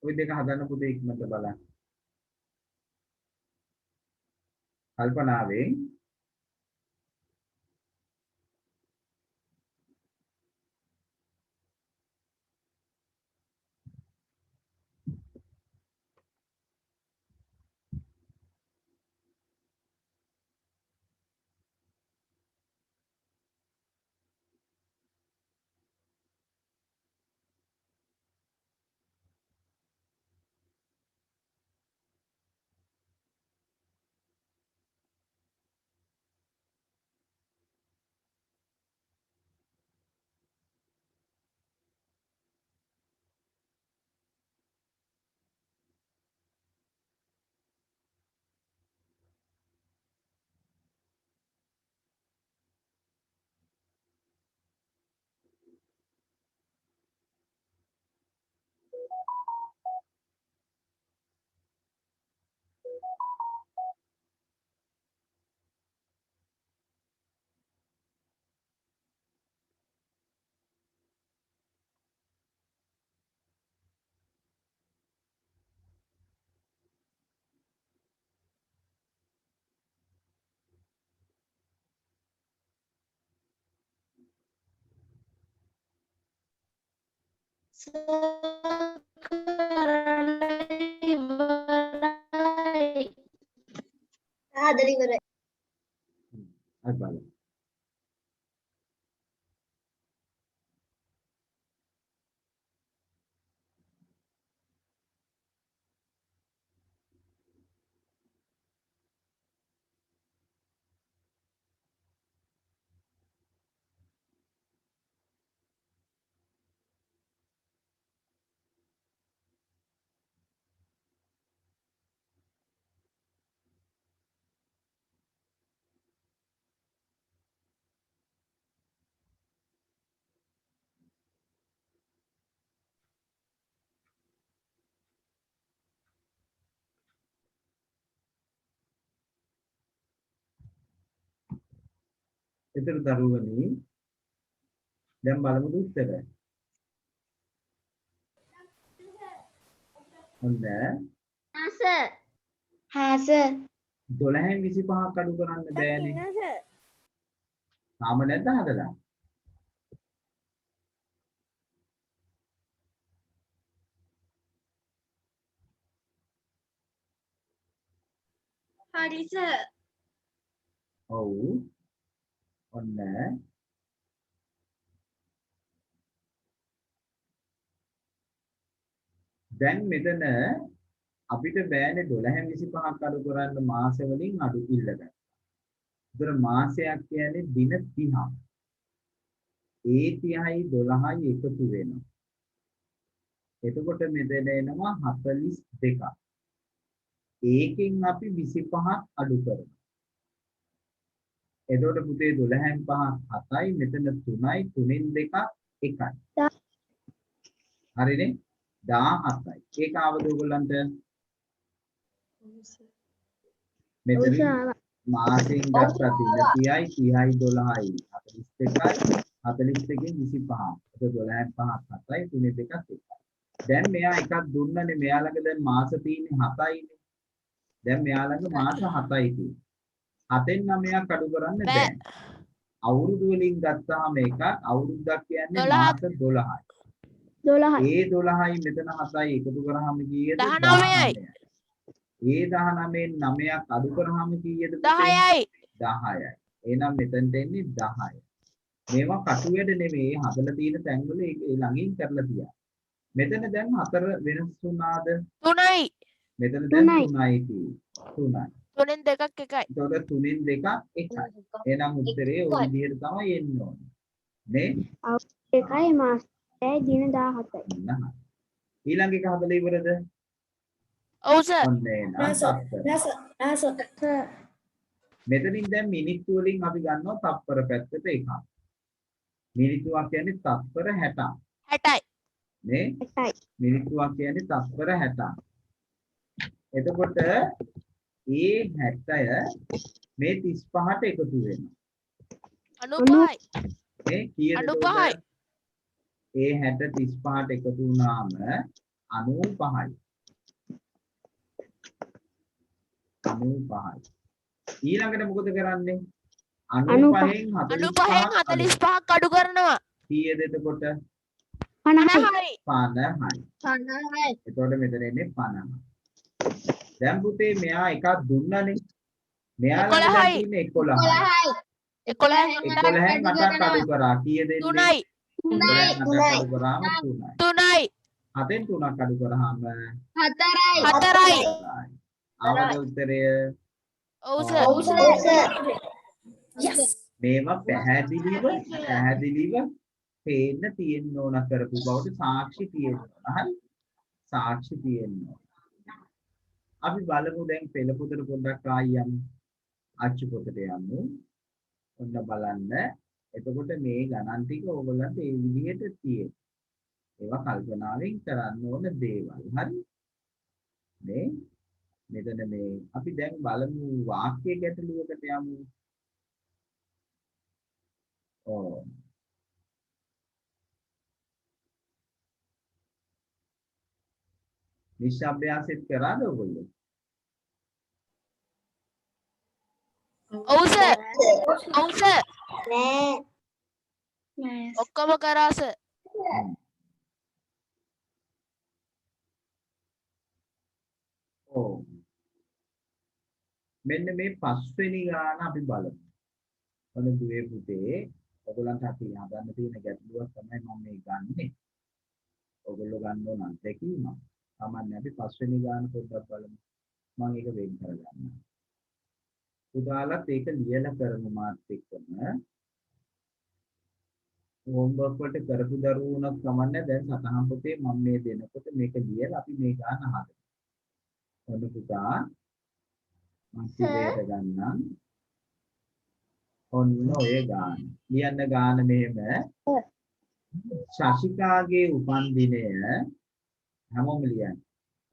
ওই දෙක හදන්න පුතේ ඉක්මනට බලන්න. කල්පනාවෙන් හදලා ඉවරයි. හරි බලන්න. එතන දරුවනි දැන් බලමු උත්තර. ඔන්න හා සර්. 12න් 25ක් අඩු කරන්න බෑනේ. තාම නැද්ද හදලා? හරි සර්. ඔව්. ඔන්න දැන් මෙතන අපිට බෑනේ 12 25ක් අඩු කරන්න මාස වලින් අඩු ඉල්ල ගන්න. ඒතර මාසයක් කියන්නේ දින 30ක්. ඒ 30යි 12යි එකතු වෙනවා. එතකොට මෙතන එනවා 42ක්. ඒකෙන් අපි 25ක් අඩු කරනවා. එතකොට පුතේ 12න් 5ක් 7යි මෙතන 3යි 3න් 2ක් 1යි. හරිනේ? 17යි. ඒක ආවද ඔයගොල්ලන්ට? මෙතන මාසෙන් ගත්ත දින 30යි 30යි 12යි 42යි 42කින් 25ක්. ඒක 12න් 5ක් 7යි 3න් 2ක් 1යි. දැන් මෙයා එකක් දුන්නනේ මෙයා ළඟ දැන් මාස තියෙන්නේ 7යිනේ. දැන් මෙයා ළඟ මාස 7යි තියෙන්නේ. 7න් 9ක් අඩු කරන්න බෑ. අවුරුදු වලින් ගත්තාම එකක් අවුරුද්දක් කියන්නේ මාස 12යි. 12යි. ඒ 12යි මෙතන 7යි එකතු කරාම කීයද? 19යි. ඒ 19න් 9ක් අඩු කරාම කීයද? 10යි. 10යි. එහෙනම් මෙතනට එන්නේ 10යි. මේවා කටු වැඩ නෙමෙයි හදලා තියෙන තැන්වල ඒ ළඟින් කරලා තියා. මෙතන දැන් 4 වෙනස් වුණාද? 3යි. මෙතන දැන් 3යි තියෙන්නේ. 3යි. 3න් 2ක් 1යි. එතකොට 3න් 2ක් 1යි. එහෙනම් උත්තරේ ওই විදිහට තමයි එන්න ඕනේ. නේ? එකයි මාසයයි දින 17යි. නහයි. ඊළඟ එක හදලා ඉවරද? ඔව් සර්. ඔන්න එනවා 7. මෙතනින් දැන් මිනිත්තු වලින් අපි ගන්නවා තප්පර පැත්තට එකක්. මිනිත්තුවක් කියන්නේ තප්පර 60ක්. 60යි. නේ? 8යි. මිනිත්තුවක් කියන්නේ තප්පර 60ක්. එතකොට ඒ 60ය මේ 35ට එකතු වෙනවා. 95යි. නේ? කීයද? 95යි. ඒ 60 35ට එකතු වුණාම 95යි. 95යි. ඊළඟට මොකද කරන්නේ? 95න් 45ක් අඩු කරනවා. කීයද එතකොට? 50යි. 50යි. 50යි. එතකොට මෙතන එන්නේ 50. දැන් පුතේ මෙයා එකක් දුන්නනේ. මෙයා ළඟ දැන් තියෙන්නේ 11යි. 11යි. 11න් 8ක් අඩු කරා. කීයද එන්නේ? 3යි. 11න් 8ක් අඩු කරාම 3යි. 3යි. 7න් 3ක් අඩු කරාම 4යි. ආවද උත්තරය? ඔව් සර්. මේවා පැහැදිලිව පේන්න තියෙන්න ඕන කරපු බවට සාක්ෂි තියෙන්න ඕන. හරි? සාක්ෂි තියෙන්න ඕන. අපි බලමු දැන් පෙළ පොතට පොඩ්ඩක් ආයි යමු. අච්චු පොතට යමු. ඔන්න බලන්න. එතකොට මේ ගණන් ටික ඕගොල්ලන්ට ඒ විදිහට තියෙනවා. ඒවා කල්පනාවෙන් කරන්න ඕන දේවල්. හරි? මේ මෙතන මේ අපි දැන් බලමු වාක්‍ය ගැටලුවකට යමු. ඔව්. නිශ්ශබ්දයාසෙත් කරාද ඔයගොල්ලෝ? ඔව් සර්. ඔව් සර්. ඔක්කොම කරා සර්. ඔව්. මෙන්න මේ පස්වෙනි ගාන අපි බලමු. ඔන්න දුවේ පුතේ ඔයගොල්ලන්ට අපි හදන්න තියෙන ගැටලුවක් තමයි මම මේ ගන්නෙ. ඔයගොල්ලෝ ගන්න ඕන අත්දැකීම. සාමාන්‍යයෙන් අපි පස්වෙනි ගාන පොඩ්ඩක් බලමු. මම ඒක වෙන් කරගන්නම්. උදාලත් ඒක ලියලා කරමු මාත් එක්කම. හෝම්වර්ක් වලට කරපු දරුවෝනක් කමන්නේ දැන් සතහන් පොතේ මම මේ දෙනකොට මේක ලියලා අපි මේ ගාන හදමු. ඔන්න පුතා මම ඉතිරේට ගන්නම්. ඔන්න ඔය ගාන. ලියන්න ගාන මෙහෙම. ශශිකාගේ උපන්දිනය හැමෝම ලියන්න.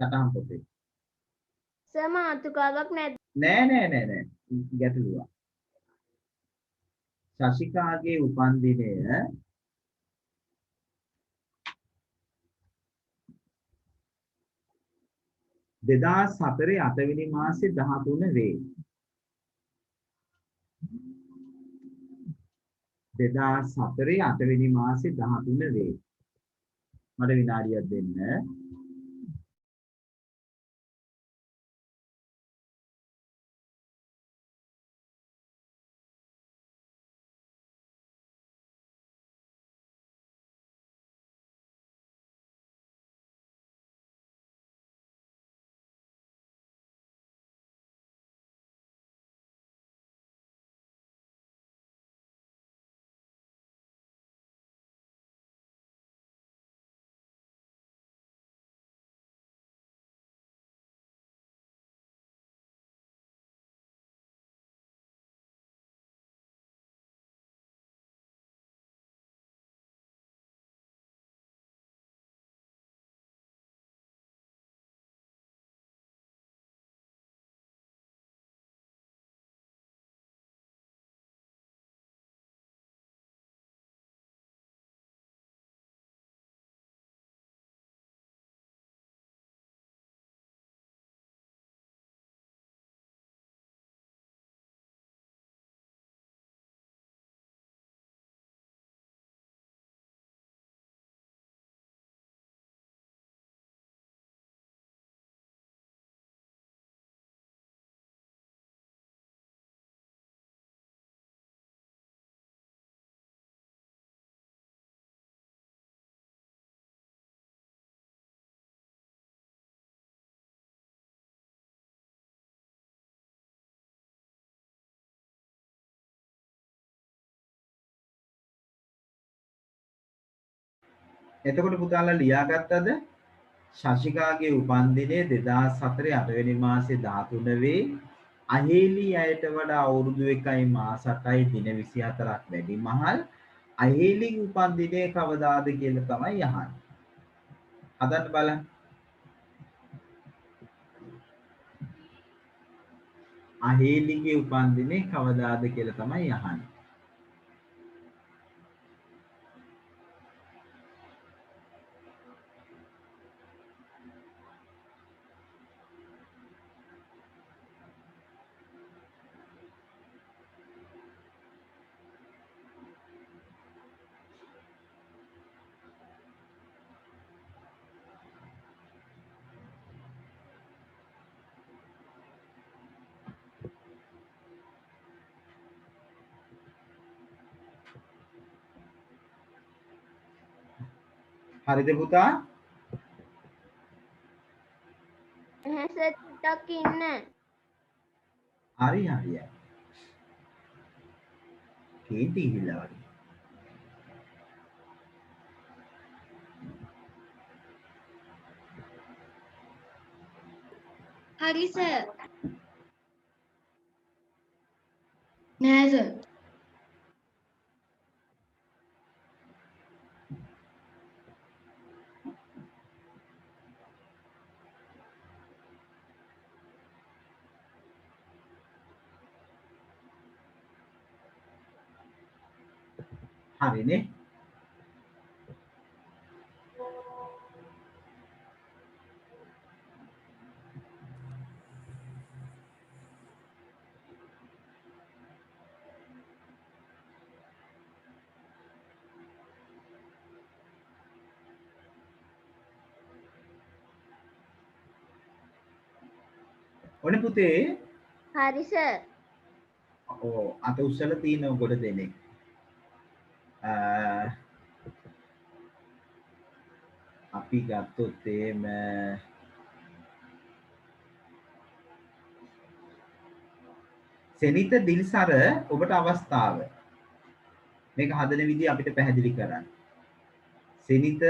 සතහන් පොතේ. සර් මාතෘකාවක් නැද්ද? නෑ. ගැටලුවක්. ශශිකාගේ උපන්දිනය 2004 8 වෙනි මාසේ 13 වේ. 2004 8 වෙනි මාසේ 13 වේ. මට විනාඩියක් දෙන්න. එතකොට පුතාලා ලියාගත්තද? ශශිකාගේ උපන්දිනය 2004 8 වෙනි මාසේ 13 වේ. අහේලි අයට වඩා අවුරුදු 1යි මාස 8යි දින 24ක් වැඩි මහල්. අහේලිගේ උපන්දිනය කවදාද කියලා තමයි අහන්නේ. හදන්න බලන්න. අහේලිගේ උපන්දිනය කවදාද කියලා තමයි අහන්නේ. හරිද පුතා? එහෙස ටිකක් ඉන්න. හරි හරියි. කේන්ති ගිහිල්ලා වගේ. හරි සර්. නෑ සර්. හරිනේ. ඔනේ පුතේ. හරි සර්. ඔව් අත උස්සලා තියෙන ගොඩ දෙනෙක්. අපි ගත්තොත් එහෙම සෙනිත දිල්සර ඔබට අවස්ථාව. මේක හදන විදිය අපිට පැහැදිලි කරන්න. සෙනිත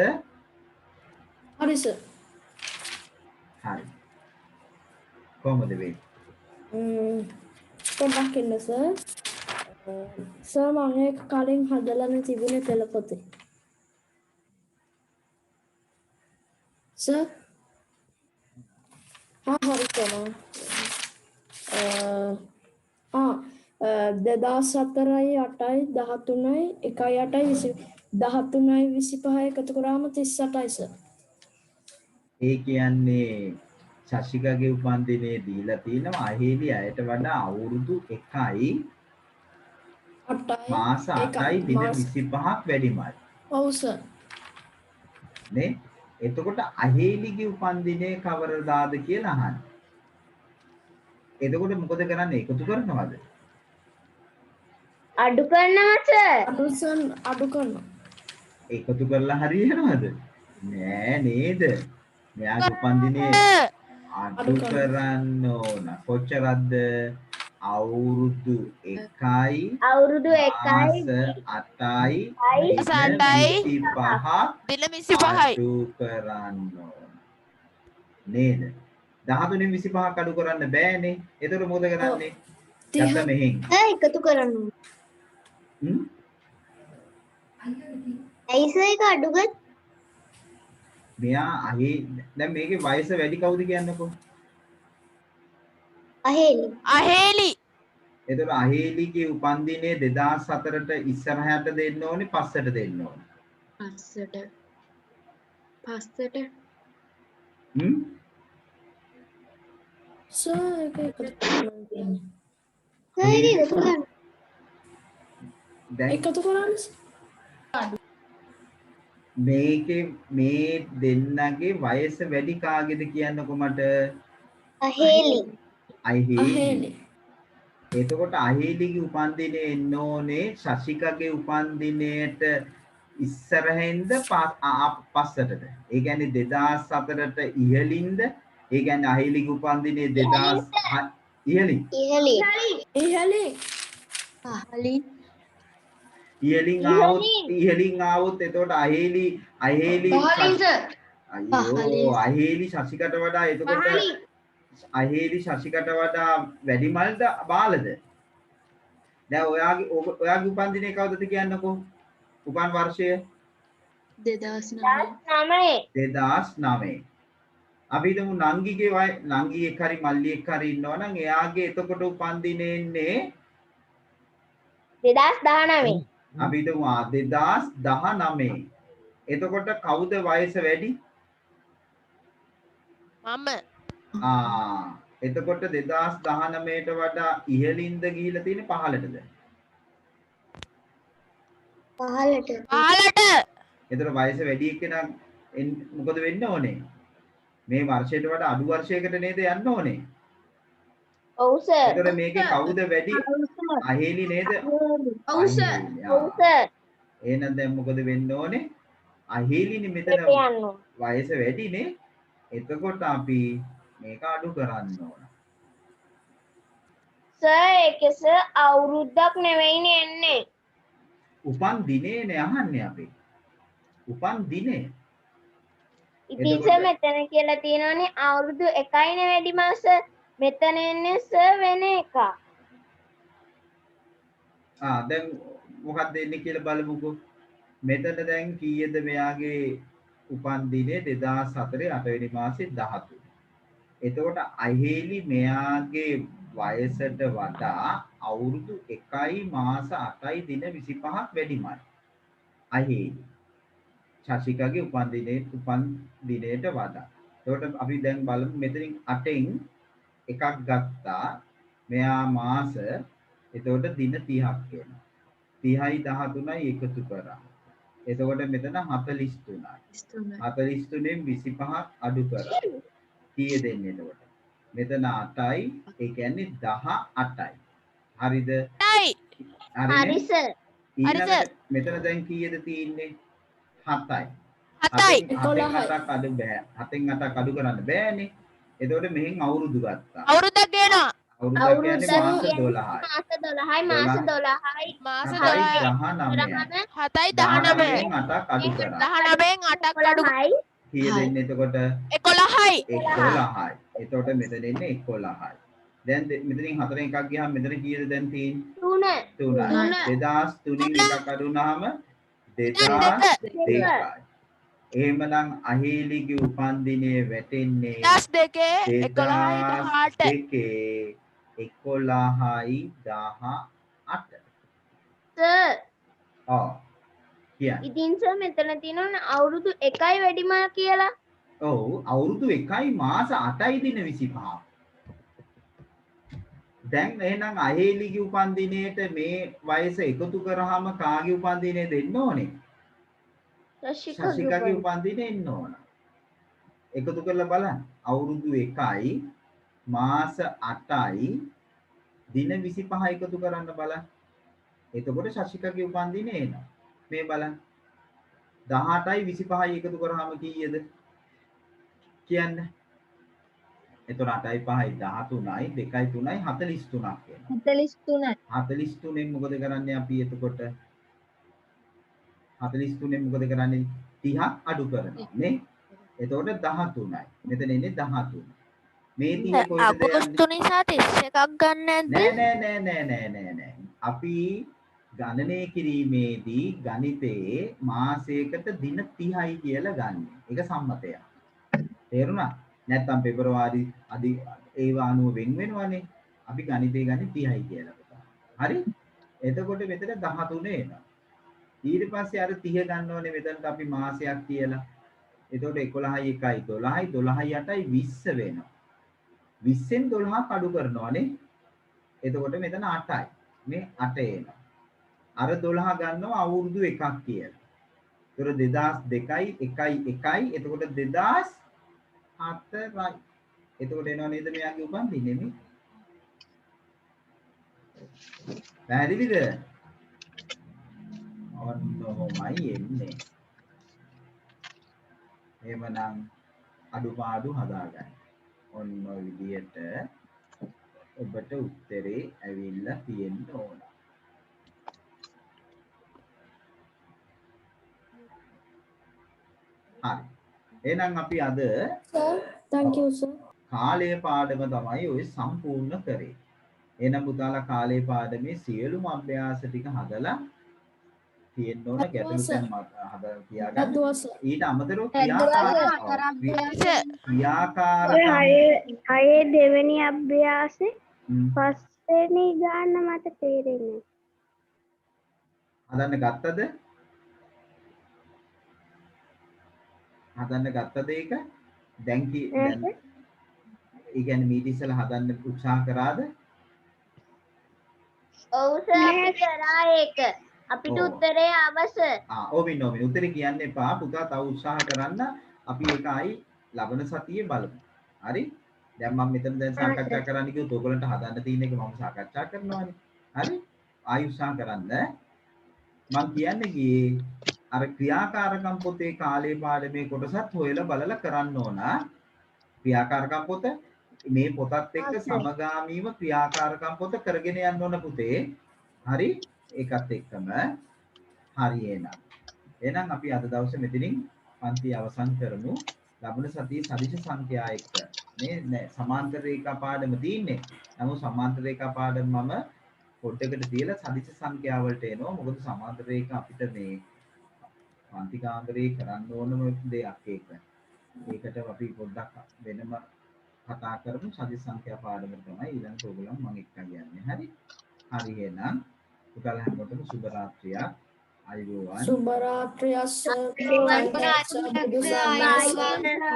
හරි සර්. හරි. කොහොමද වෙන්නේ? පොඩ්ඩක් ඉන්න සර්. සර් මම ඒක කලින් හදලානේ තිබුණේ පෙළ පොතේ. සර් හරි කොහොමද? 2004යි 8යි 13යි 1යි 8යි 13යි 25යි එකතු කරාම 38යි සර්. ඒ කියන්නේ ශශිකගේ උපන්දිනේ දීලා තිනවා අහේලි අයට වඩා අවුරුදු 1යි 8යි මාස 8යි දින 25ක් වැඩිමල්. ඔව් සර්. නේ? එතකොට අහේලිගේ උපන්දිනේ කවරදාද කියලා අහන්නේ. එතකොට මොකද කරන්නේ? එකතු කරනවද? අඩු කරනවා සර්. අඩු කරනවා. එකතු කරලා හරියනවද? නෑ නේද? මෙයාගේ උපන්දිනේ අඩු කරන්න ඕන. කොච්චරද? අවුරුදු 1යි අවුරුදු 1යි මාස 8යි මාස දින 8යි 25ක් දින 25යි අඩු කරන්න ඕන. නේද? 13න් 25ක් අඩු කරන්න බෑනේ. එතකොට මොකද කරන්නේ? ගත්ත මෙහෙන්. එකතු කරන්න. හ්ම්? ඇයි සර් ඒක අඩුගත්? මෙයා දැන් මේකේ වයස වැඩි කවුද කියන්නකෝ? අහේලි. අහේලි එතකොට අහේලිගේ උපන්දිනේ 2004ට ඉස්සරහට දෙන්න ඕනේ පස්සට දෙන්න ඕනේ. පස්සට. හ්ම්? සර් ඒක එකතු කරන්න තියෙන්නේ. සර් ඒක එකතු කරන්න. දැන් එකතු කරන්න මේකේ මේ දෙන්නගේ වයස වැඩි කාගේද කියන්නකෝ මට? අහේලි. අහේලි. එතකොට අහේලිගේ උපන්දිනේ එන්න ඕනේ ශශිකගේ උපන්දිනේට ඉස්සරහින්ද පස්සටද? ඒ කියන්නේ 2004ට ඉහළින්ද? ඒ කියන්නේ අහේලිගේ උපන්දිනේ 2000 ඉහළින්. ඉහළින් ආවොත් එතකොට අහේලි අයෝ අහේලි ශශිකට වඩා එතකොට අහේලි ශශිකට වඩා වැඩිමල්ද බාලද? දැන් ඔයාගේ උපන්දිනේ කවුදද කියන්නකෝ? උපන් වර්ෂය 2009. අපි හිතමු නංගිගේ නංගියෙක් හරි මල්ලියෙක් හරි ඉන්නවනම් එයාගේ එතකොට උපන්දිනේ එන්නේ 2019. අපි හිතමු 2019. එතකොට කවුද වයස වැඩි? මම එතකොට 2019ට වඩා ඉහළින්ද ගිහිලා තියෙන්නේ පහළටද? පහළට. එතකොට වයස වැඩි එක්කෙනා මොකද වෙන්න ඕනේ? මේ වර්ෂයට වඩා අඩු වර්ෂයකට නේද යන්න ඕනේ? ඔව් සර්. එතකොට මේකේ කවුද වැඩි? අහේලි නේද? ඔව් සර්. එහෙනම් දැන් මොකද වෙන්න ඕනේ? අහේලිනේ මෙතන වයස වැඩිනේ. එතකොට අපි මේක අඩු කරන්න ඕන. සර් ඒකේ සර් අවුරුද්දක් නෙවෙයිනේ එන්නේ. උපන් දිනේනේ අහන්නේ අපි. උපන් දිනේ. ඉතින් සර් මෙතන කියලා තියෙනවානේ අවුරුදු 1යිනේ වැඩි මාස. මෙතන එන්නේ සර් වෙන එකක්. දැන් මොකක්ද එන්නේ කියලා බලමුකෝ. මෙතන දැන් කීයද මෙයාගේ උපන් දිනේ 2004 8 වෙනි මාසේ 13. එතකොට අහේලි මෙයාගේ වයසට වඩා අවුරුදු 1යි මාස 8යි දින 25ක් වැඩිමයි. අහේලි ශශිකගේ උපන් දිනේට වඩා. එතකොට අපි දැන් බලමු මෙතනින් 8න් එකක් ගත්තා. මෙයා මාස එතකොට දින 30ක් එනවා. 30යි 13යි එකතු කරා. එතකොට මෙතන 43යි. 43න් 25ක් අඩු කරා. කීයද එන්නේ එතකොට? මෙතන 8යි. ඒ කියන්නේ 18යි. හරිද? හරි සර්. මෙතන දැන් කීයද තියෙන්නේ? 7යි. 7යි. 7න් 8ක් අඩු බෑ. 7න් 8ක් අඩු කරන්න බෑනේ. එතකොට මෙහෙන් අවුරුදු ගත්තා. අවුරුද්දක් ගේනවා. අවුරුද්දක් කියන්නේ මාස 12යි. මාස 12යි. මාස 7යි 19යි 8ක් අඩු කරා. 19න් 8ක් අඩු කීයද එන්නේ එතකොට? 11යි. 11යි. එතකොට මෙතන එන්නේ 11යි. දැන් මෙතනින් 4න් එකක් ගියාම මෙතන කීයද දැන් තියෙන්නේ? 3යි. 2003න් එකක් අඩු වුණාම 2002යි. එහෙමනම් අහේලිගේ උපන් දිනේ වැටෙන්නේ 2002 11යි 11යි 18. සර් කියන්නේ. ඉතින් සර් මෙතන තියෙනවා අවුරුදු 1යි වැඩිම කියලා. ඔව් අවුරුදු 1යි මාස 8යි දින 25. දැන් එහෙනම් අහේලිගේ උපන්දිනේට මේ වයස එකතු කරාම කාගේ උපන්දිනේ දෙන්න ඕනේ? ශශිකාගේ උපන්දිනේ එන්න ඕන. එකතු කරලා බලන්න. අවුරුදු 1යි මාස 8යි දින 25 එකතු කරන්න බලන්න. එතකොට ශශිකාගේ උපන්දිනේ එනවා. මේ බලන්න. 18යි 25යි එකතු කරාම කීයද? කියන්න. එතකොට 8යි 5යි 13යි 2යි 3යි 43ක් වෙනවා. 43යි. 43න් මොකද කරන්නේ අපි එතකොට? 43න් මොකද කරන්නේ? 30ක් අඩු කරනවා නේ. එතකොට 13යි. මෙතන එන්නේ 13. මේ 30 කොහෙද යන්නේ? අපොස්තු නිසා 31ක් ගන්න නැද්ද? නෑ. අපි ගණනය කිරීමේදී ගණිතයේ මාසයකට දින 30යි කියලා ගන්න. ඒක සම්මතයක්. තේරුණා? නැත්තම් පෙබරවාරි ඒවා අනුව වෙන් වෙනවනේ. අපි ගණිතේ ගන්නේ 30යි කියලා පුතා. හරි? එතකොට මෙතන 13 එනවා. ඊට පස්සේ අර 30 ගන්නවනේ මෙතනට අපි මාසයක් කියලා. එතකොට 11යි 1යි 12යි 12යි 8යි 20 වෙනවා. 20න් 12ක් අඩු කරනවානේ. එතකොට මෙතන 8යි. මේ 8 එනවා. අර 12 ගන්නවා අවුරුදු එකක් කියලා. ඒතර 2002යි 1යි 1යි එතකොට 2004යි. එතකොට එනවා නේද මෙයාගේ උපන්දිනේ නේ? පැහැදිලිද? ඔන්න ඔහොමයි එන්නේ. එහෙමනම් අඩුපාඩු හදාගන්න. ඔන්න ඔය විදියට ඔබට උත්තරේ ඇවිල්ලා තියෙන්න ඕන. හරි. එහෙනම් අපි අද Sir, thank you, sir. කාලය පාඩම තමයි ඔය සම්පූර්ණ කරේ. එහෙනම් පුතාලා කාලය පාඩමේ සියලුම අභ්‍යාස ටික හදලා තියෙන්න ඕන. ගැටලු තැන් හදලා තියාගන්න. Adwa, sir. ඊට අමතරව හයේ දෙවෙනි අභ්‍යාසේ පස්වෙනි ගාන මට තේරෙන්නේ හදන්න ගත්තද? හදන්න ගත්තද ඒක? දැන් ඒ කියන්නේ මීට ඉස්සෙල්ලා හදන්න උත්සාහ කරාද? ඔව් සර් අපි කරා ඒක. අපිට උත්තරේ ආවස. ඕවින් උත්තරේ කියන්න එපා. පුතා තව උත්සාහ කරන්න. අපි ඒක ආයි ලබන සතියේ බලමු. හරි? දැන් මම මෙතන දැන් සාකච්ඡා කරන්න කිව්වොත් ඔයගොල්ලන්ට හදන්න තියෙන එක මම සාකච්ඡා කරනවානේ. හරි? ආයි උත්සාහ කරන්න. මම කියන්නේ ගියේ අර ක්‍රියාකාරකම් පොතේ කාලේ පාඩමේ කොටසත් හොයලා බලලා කරන්න ඕන. ක්‍රියාකාරකම් පොත මේ පොතත් එක්ක සමගාමීව ක්‍රියාකාරකම් පොත කරගෙන යන්න ඕන පුතේ. හරි? ඒකත් එක්කම හරි එහෙනම් අපි අද දවසේ මෙතනින් පන්ති අවසන් කරමු. ලබන සතියේ සදිශ සංඛ්‍යා එක්ක මේ සමාන්තර රේඛා පාඩම තියෙන්නේ. නමුත් සමාන්තර රේඛා පාඩම මම පොඩ්ඩකට තියලා සදිශ සංඛ්‍යා වලට එනවා. මොකද සමාන්තර රේඛා අපිට මේ පන්ති කාමරේ කරන්න ඕනම දෙයක් ඒක. ඒකට අපි පොඩ්ඩක් වෙනම කතා කරමු. සදිශ සංඛ්‍යා පාඩම තමයි ඊළඟට ඔයගොල්ලන් මම එක්ක යන්නේ. හරි? හරි එහෙනම් පුතාලා හැමෝටම සුබ රාත්‍රියක්. අයුබෝවන්. සුබ රාත්‍රිය, sir.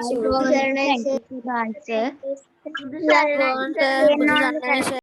සුබ රාත්‍රියක්.